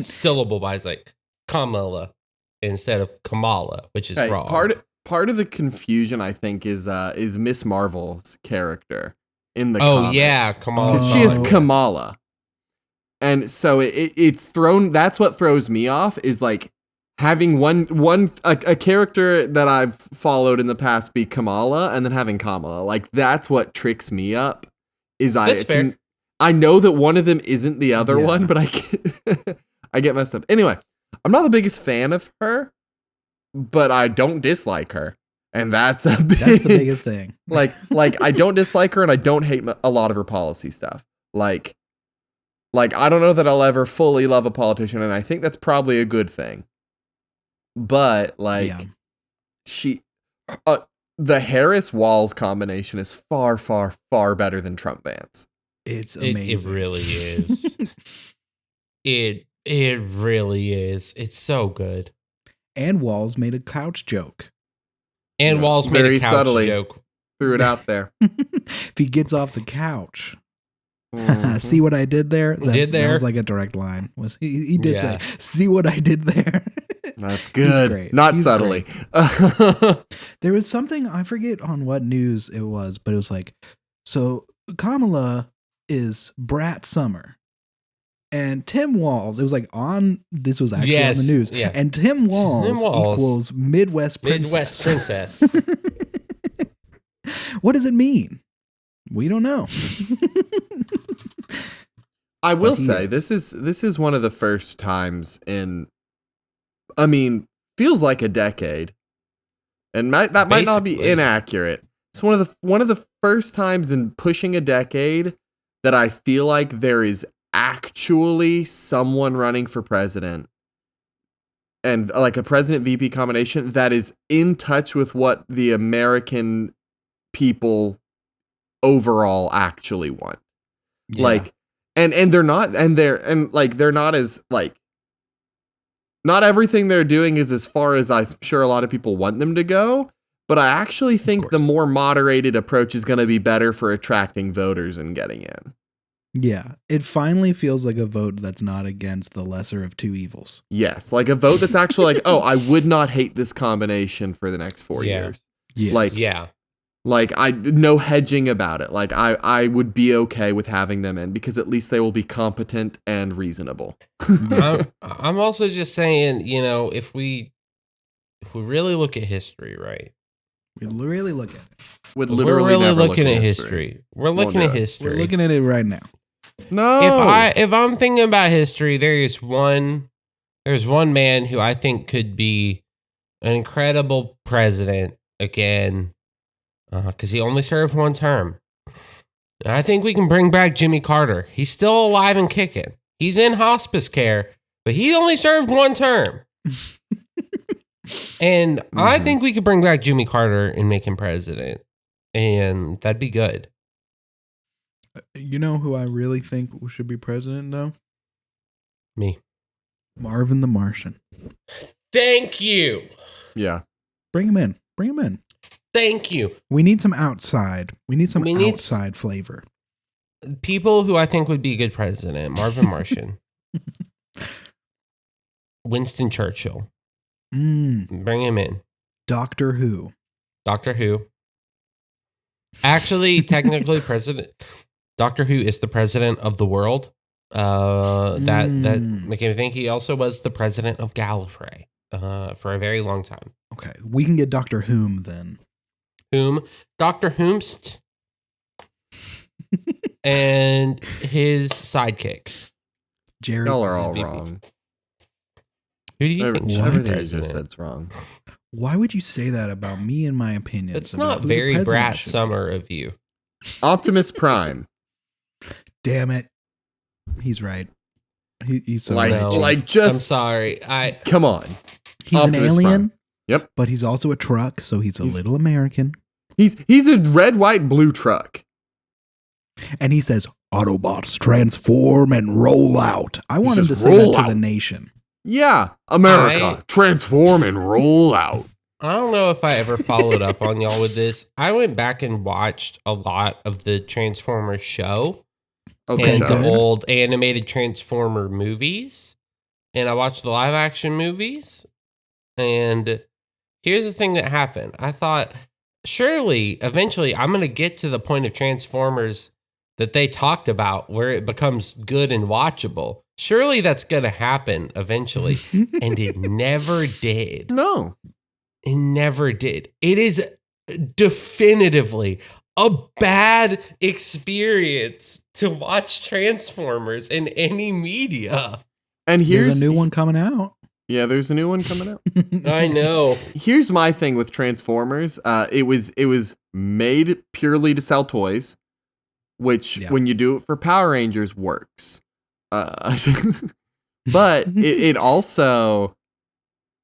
syllable wise, like Kamala instead of Kamala, which is wrong. Part of the confusion, I think, is Miss Marvel's character in the comics. Oh yeah, Kamala. Because she is Kamala, and so it's thrown. That's what throws me off is like having a character that I've followed in the past be Kamala, and then having Kamala. Like that's what tricks me up. I know that one of them isn't the other one, but I get messed up. Anyway, I'm not the biggest fan of her. But I don't dislike her, and that's the biggest thing. like I don't dislike her, and I don't hate a lot of her policy stuff. Like I don't know that I'll ever fully love a politician, and I think that's probably a good thing. But the Harris-Walz combination is far, far, far better than Trump-Vance. It's amazing. It really is. It really is. It's so good. And Walz made a couch joke. And Walz made a couch subtly joke. Threw it out there. If he gets off the couch. See what I did there? That was like a direct line. He did say, see what I did there? That's good. Great. Not He's subtly. There was something, I forget on what news it was, but it was like, so Kamala is Brat Summer. And Tim Walz, it was like this was actually on the news. Yeah. And Tim Walz equals Midwest Princess. What does it mean? We don't know. I will say this is one of the first times feels like a decade. And that might not be inaccurate. It's one of the first times in pushing a decade that I feel like there is actually someone running for president and like a president VP combination that is in touch with what the American people overall actually want. Yeah. Like, and they're not as like, not everything they're doing is as far as I'm sure a lot of people want them to go. But I actually think the more moderated approach is going to be better for attracting voters and getting in. Yeah, it finally feels like a vote that's not against the lesser of two evils. Yes, like a vote that's actually like, oh, I would not hate this combination for the next 4 years. Yes. Like no hedging about it. Like I would be okay with having them in because at least they will be competent and reasonable. I'm also just saying, if we really look at history, right? We really look at it. We're really looking at history. We're looking at history. We're looking at it right now. No. If I'm thinking about history, there's one man who I think could be an incredible president again, because he only served one term. And I think we can bring back Jimmy Carter. He's still alive and kicking. He's in hospice care, but he only served one term. And I think we could bring back Jimmy Carter and make him president. And that'd be good. You know who I really think should be president, though? Me. Marvin the Martian. Thank you. Yeah. Bring him in. Bring him in. Thank you. We need some outside. We need some We need outside flavor. People who I think would be good president. Marvin Martian. Winston Churchill. Bring him in. Doctor Who. Doctor Who. Actually, technically, Doctor Who is the president of the world. That make me think he also was the president of Gallifrey for a very long time. Okay, we can get Doctor Whom then. Dr. Whomst, and his sidekick. Jerry. Y'all are all wrong. Who do you think? Everything you just said's wrong. Why would you say that about me and my opinions? It's not very Brat Summer of you. Optimus Prime. Damn it. He's right. He's so Like, right. like just. I'm sorry. Come on. He's Optimus an alien. Prime. Yep. But he's also a truck, so he's a little American. He's a red, white, blue truck. And he says, Autobots transform and roll out. I want him to say that to the nation. Yeah. America, transform and roll out. I don't know if I ever followed up on y'all with this. I went back and watched a lot of the Transformers show and the old animated Transformer movies. And I watched the live action movies. And here's the thing that happened. I thought, surely, eventually, I'm going to get to the point of Transformers that they talked about where it becomes good and watchable. Surely that's going to happen eventually. And it never did. No. It never did. It is definitively a bad experience to watch Transformers in any media. And there's a new one coming out. Yeah, there's a new one coming out. I know. Here's my thing with Transformers. It was made purely to sell toys, which when you do it for Power Rangers works. But it also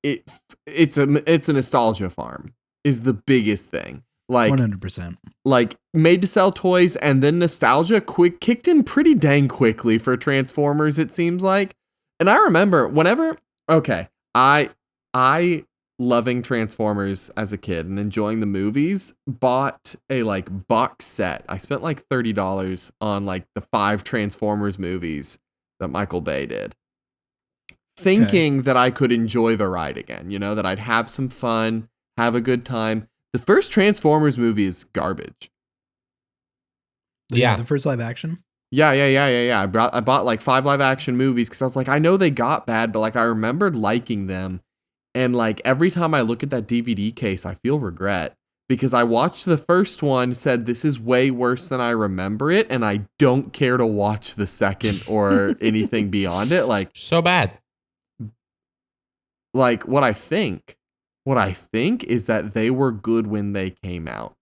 it's a nostalgia farm is the biggest thing. Like 100%. Like made to sell toys, and then nostalgia kicked in pretty dang quickly for Transformers, it seems like. And I remember whenever I loving Transformers as a kid and enjoying the movies, bought a like box set. I spent like $30 on like the 5 Transformers movies that Michael Bay did. Thinking that I could enjoy the ride again, that I'd have some fun, have a good time. The first Transformers movie is garbage. The first live action? Yeah. I bought like 5 live action movies because I was like, I know they got bad, but like I remembered liking them. And like every time I look at that DVD case, I feel regret because I watched the first one, said this is way worse than I remember it, and I don't care to watch the second or anything beyond it. Like so bad. Like what I think is that they were good when they came out.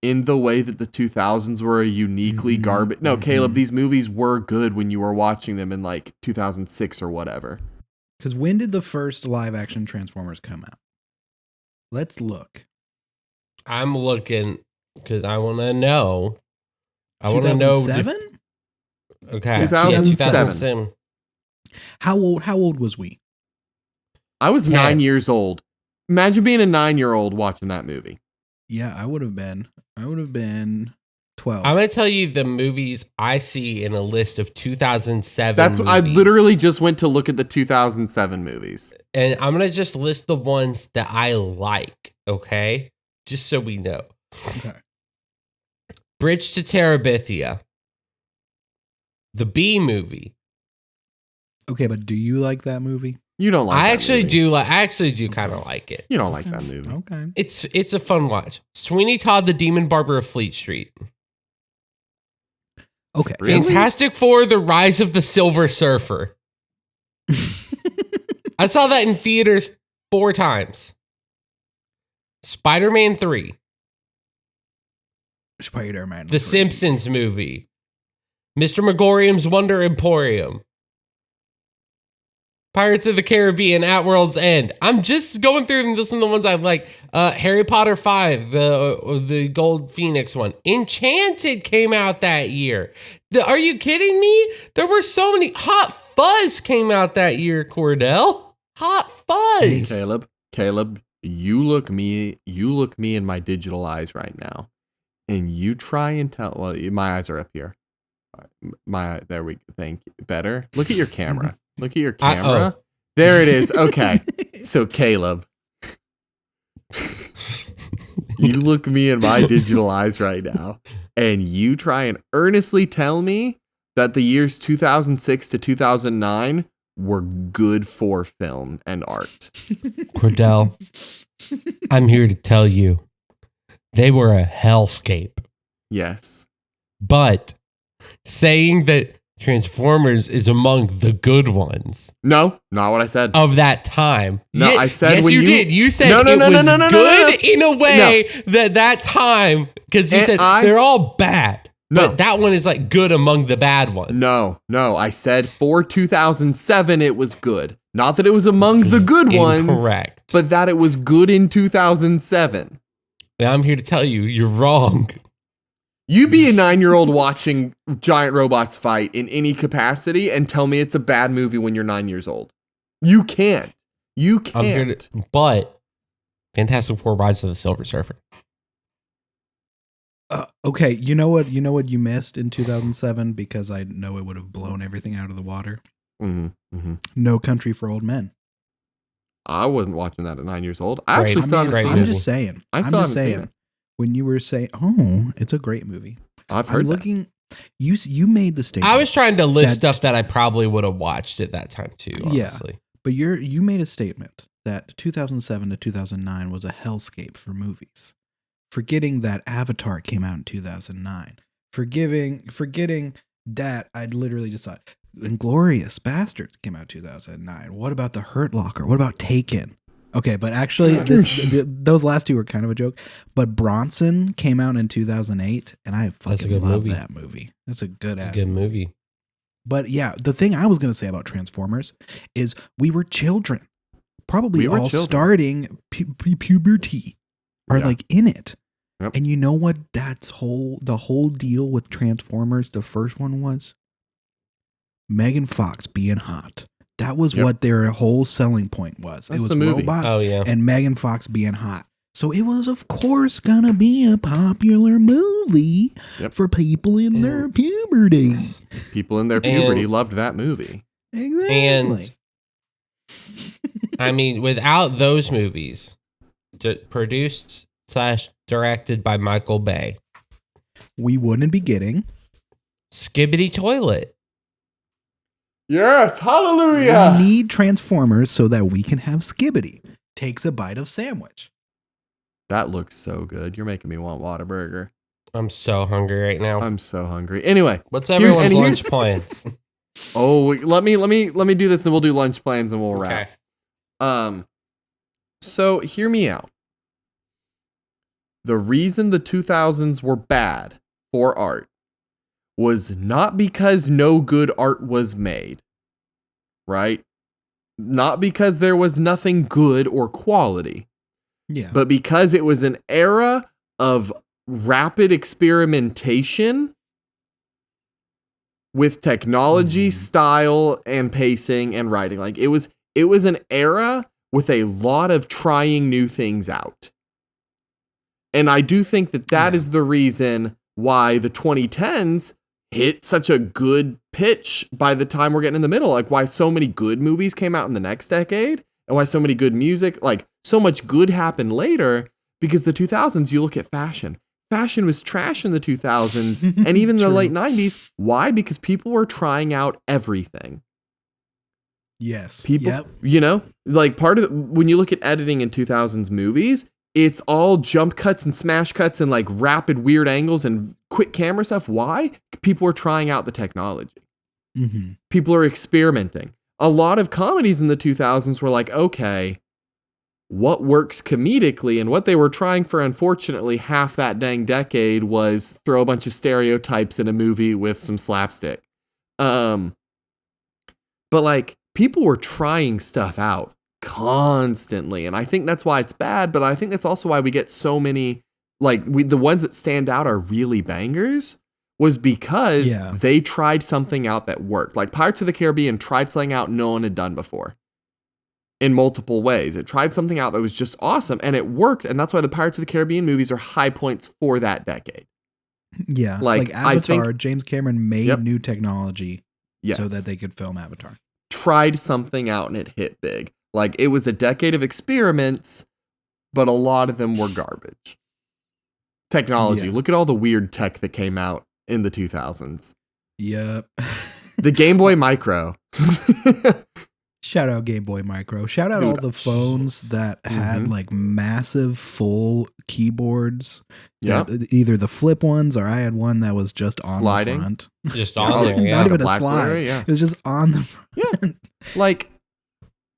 In the way that the 2000s were a uniquely garbage. No, Caleb, these movies were good when you were watching them in like 2006 or whatever. Because when did the first live action Transformers come out? Let's look. I'm looking because I want to know. I want to know. 2007? Okay. 2007. How old was we? I was 9 years old. Imagine being a 9-year-old watching that movie. Yeah, I would have been 12. I'm going to tell you the movies I see in a list of 2007 movies. I literally just went to look at the 2007 movies. And I'm going to just list the ones that I like, okay? Just so we know. Okay. Bridge to Terabithia. The Bee Movie. Okay, but do you like that movie? You don't like I that actually movie. do. I actually do kind of like it. You don't like that movie. Okay. It's a fun watch. Sweeney Todd, the Demon Barber of Fleet Street. Okay. Really? Fantastic Four, The Rise of the Silver Surfer. I saw that in theaters 4 times. Spider-Man 3. Spider-Man. The 3. Simpsons movie. Mr. Megorium's Wonder Emporium. Pirates of the Caribbean, At World's End. I'm just going through and listening to the ones I like. Harry Potter 5, the Gold Phoenix one. Enchanted came out that year. Are you kidding me? There were so many. Hot Fuzz came out that year, Cordell. Hot Fuzz. Caleb, you look me in my digital eyes right now, and you try and tell. Well, my eyes are up here. There we thank you. Better. Look at your camera. Look at your camera. There it is. Okay. So Caleb, you look me in my digital eyes right now, and you try and earnestly tell me that the years 2006 to 2009 were good for film and art. Cordell, I'm here to tell you, they were a hellscape. Yes. But saying that Transformers is among the good ones. No, not what I said. Of that time. No, I said yes, when you did. You said no, it was good in a way that time, because you said they're all bad. No. But that one is like good among the bad ones. No. I said for 2007 it was good. Not that it was among the good ones. Correct. But that it was good in 2007. And I'm here to tell you, you're wrong. You be a 9-year-old watching giant robots fight in any capacity and tell me it's a bad movie when you're 9 years old. You can't. You can't. But Fantastic Four: Rise of the Silver Surfer. Okay, you know what you missed in 2007, because I know it would have blown everything out of the water. No Country for Old Men. I wasn't watching that at 9 years old. I actually still haven't seen I'm it. just saying. I still haven't seen it. When you were saying, "Oh, it's a great movie," I've heard that. You made the statement. I was trying to list stuff that I probably would have watched at that time too. Honestly, yeah, but you made a statement that 2007 to 2009 was a hellscape for movies. Forgetting that Avatar came out in 2009. Forgetting that I'd literally just thought Inglourious Bastards came out in 2009. What about The Hurt Locker? What about Taken? Okay, but actually, those last two were kind of a joke. But Bronson came out in 2008, and I fucking love that movie. That's a good movie. But yeah, the thing I was going to say about Transformers is we were children, probably all starting puberty, are like in it. Yep. And you know what? The whole deal with Transformers, the first one was Megan Fox being hot. That was what their whole selling point was. That's it was the movie. robots and Megan Fox being hot. So it was, of course, gonna be a popular movie for people in their puberty. People in their puberty loved that movie. Exactly. And I mean, without those movies, produced / directed by Michael Bay, we wouldn't be getting Skibbity Toilet. Yes, hallelujah. We need Transformers so that we can have Skibbity. Takes a bite of sandwich. That looks so good. You're making me want Whataburger. I'm so hungry right now. I'm so hungry. Anyway, what's everyone's lunch plans? Oh, let me do this, then we'll do lunch plans and we'll wrap. Okay. So hear me out. The reason the 2000s were bad for art was not because no good art was made, right? Not because there was nothing good or quality, but because it was an era of rapid experimentation with technology, style, and pacing and writing. Like it was an era with a lot of trying new things out. And I do think that is the reason why the 2010s hit such a good pitch by the time we're getting in the middle. Like why so many good movies came out in the next decade and why so many good music, like so much good happened later, because the 2000s, you look at fashion. Fashion was trash in the 2000s and even the late 90s. Why? Because people were trying out everything. Yes. People, you know, like when you look at editing in 2000s movies, it's all jump cuts and smash cuts and like rapid weird angles and quick camera stuff. Why? People are trying out the technology. People are experimenting. A lot of comedies in the 2000s were like, okay, what works comedically? And what they were trying for, unfortunately, half that dang decade was throw a bunch of stereotypes in a movie with some slapstick. But like people were trying stuff out constantly. And I think that's why it's bad, but I think that's also why we get so many, the ones that stand out are really bangers, was because they tried something out that worked. Like Pirates of the Caribbean tried something out no one had done before in multiple ways. It tried something out that was just awesome, and it worked. And that's why the Pirates of the Caribbean movies are high points for that decade. Yeah. Like Avatar, James Cameron made new technology so that they could film Avatar. Tried something out and it hit big. Like it was a decade of experiments, but a lot of them were garbage. Technology. Look at all the weird tech that came out in the 2000s. Yep. The Game Boy Micro. Shout out Game Boy Micro. Shout out all the phones that had like massive full keyboards. Yeah. Either the flip ones or I had one that was just on sliding. the front. Just on there. Not even a BlackBerry, slide. It was just on the front. Yeah. Like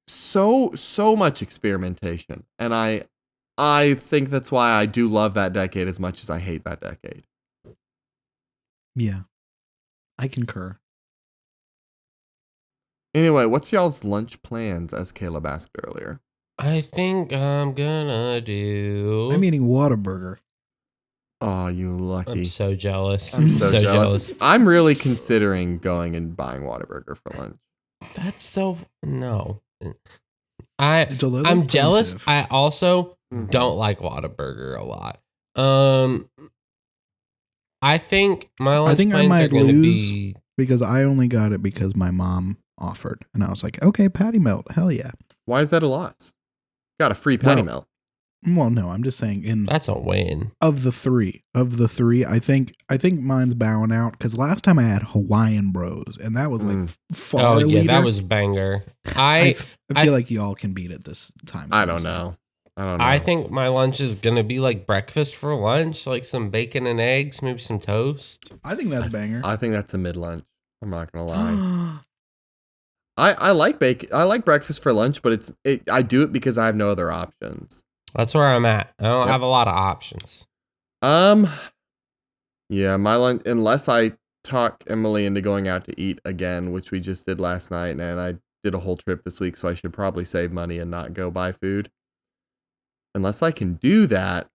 so much experimentation. And I think that's why I do love that decade as much as I hate that decade. Yeah. I concur. Anyway, what's y'all's lunch plans, as Caleb asked earlier? I think I'm gonna do. I'm eating Whataburger. Oh, you lucky. I'm so jealous. I'm so jealous. I'm really considering going and buying Whataburger for lunch. That's so no. It's a little I'm jealous. expensive. I also don't like Whataburger a lot. I think my lunch plans I might are going to lose be because I only got it because my mom offered, and I was like, okay, patty melt, hell yeah. Why is that a loss? Got a free patty melt. Well, no, I'm just saying that's a win. Of the three, I think mine's bowing out because last time I had Hawaiian Bros, and that was like far. Oh yeah, leader. that was a banger. I feel like y'all can beat it this time. I don't know. I think my lunch is gonna be like breakfast for lunch, like some bacon and eggs, maybe some toast. I think that's a banger. I think that's a mid lunch. I'm not gonna lie. I like bacon. I like breakfast for lunch, but I do it because I have no other options. That's where I'm at. I don't have a lot of options. Yeah, my lunch, unless I talk Emily into going out to eat again, which we just did last night, and I did a whole trip this week, so I should probably save money and not go buy food. Unless I can do that,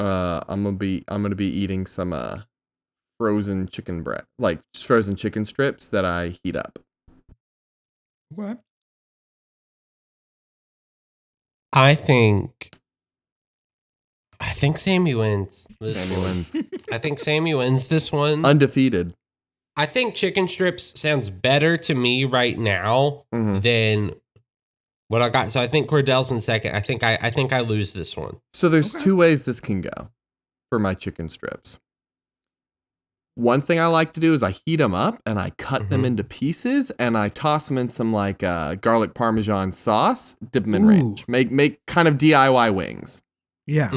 I'm gonna be eating some frozen chicken breast, like frozen chicken strips that I heat up. What? I think Sammy wins. I think Sammy wins this one. Undefeated. I think chicken strips sounds better to me right now than what I got. So I think Cordell's in second. I think I lose this one. So there's two ways this can go for my chicken strips. One thing I like to do is I heat them up and I cut them into pieces and I toss them in some like garlic parmesan sauce, dip them in ranch, make kind of DIY wings. Yeah.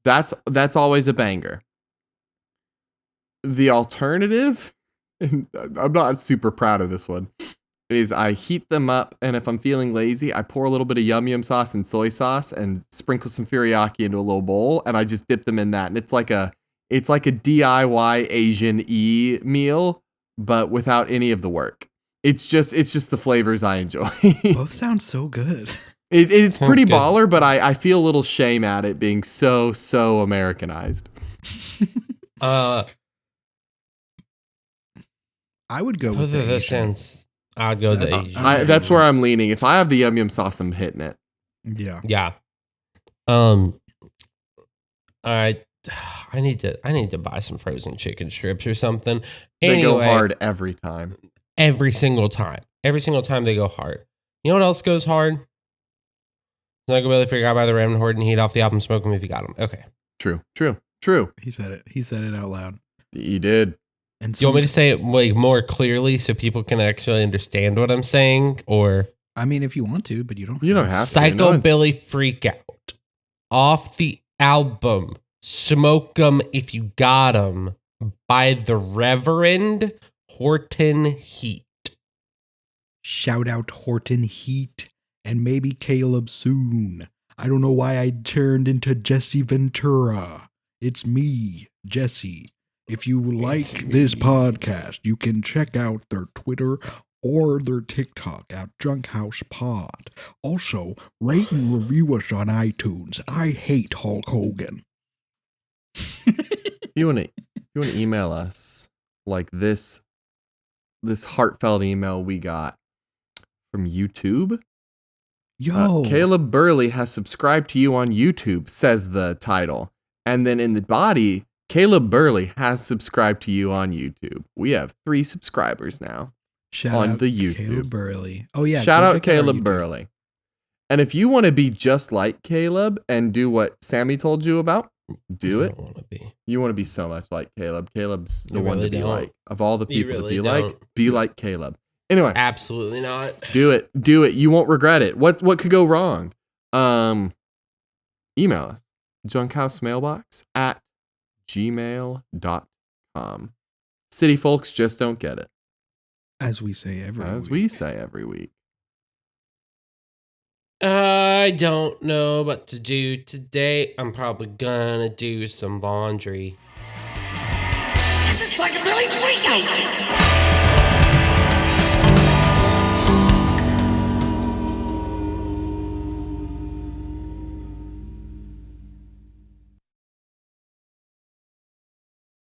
That's always a banger. The alternative, and I'm not super proud of this one, is I heat them up and if I'm feeling lazy, I pour a little bit of yum yum sauce and soy sauce and sprinkle some teriyaki into a little bowl and I just dip them in that and it's like a DIY Asian meal, but without any of the work. It's just the flavors I enjoy. Both sound so good. It's pretty baller, but I feel a little shame at it being so Americanized. I would go with the Asian. I would go with the Asian. That's where I'm leaning. If I have the yum yum sauce, I'm hitting it. Yeah. Yeah. All right. I need to buy some frozen chicken strips or something. They go hard every time. Every single time. Every single time they go hard. You know what else goes hard? Not gonna be able to figure out by the Ram Horde and heat off the album, smoke them if you got them. Okay. True. He said it. He said it out loud. He did. And do you want me to say it like more clearly so people can actually understand what I'm saying? Or I mean, if you want to, but you don't. You don't have to. Psychobilly Freak Out off the album. Smoke 'em if you got 'em by the Reverend Horton Heat. Shout out Horton Heat and maybe Caleb soon. I don't know why I turned into Jesse Ventura. It's me, Jesse. If you like this podcast, you can check out their Twitter or their TikTok at JunkHousePod. Also, rate and review us on iTunes. I hate Hulk Hogan. If you want to email us like this heartfelt email we got from YouTube. Yo, Caleb Burley has subscribed to you on YouTube, says the title. And then in the body, Caleb Burley has subscribed to you on YouTube. We have 3 subscribers now shout on out the YouTube. Caleb Burley. Oh yeah, Shout go out check our Caleb YouTube. Burley. And if you want to be just like Caleb and do what Sammy told you about, do I it. don't want to be. You want to be so much like Caleb. Caleb's the You one really to be don't. like. Of all the You people really to be like, don't. be like Caleb. Anyway, Absolutely not. do it. Do it. You won't regret it. What could go wrong? Email us. junkhousemailbox@gmail.com. City folks just don't get it. As we say every As week. we say every week. I don't know what to do today. I'm probably gonna do some laundry. It's a psychobilly freakout!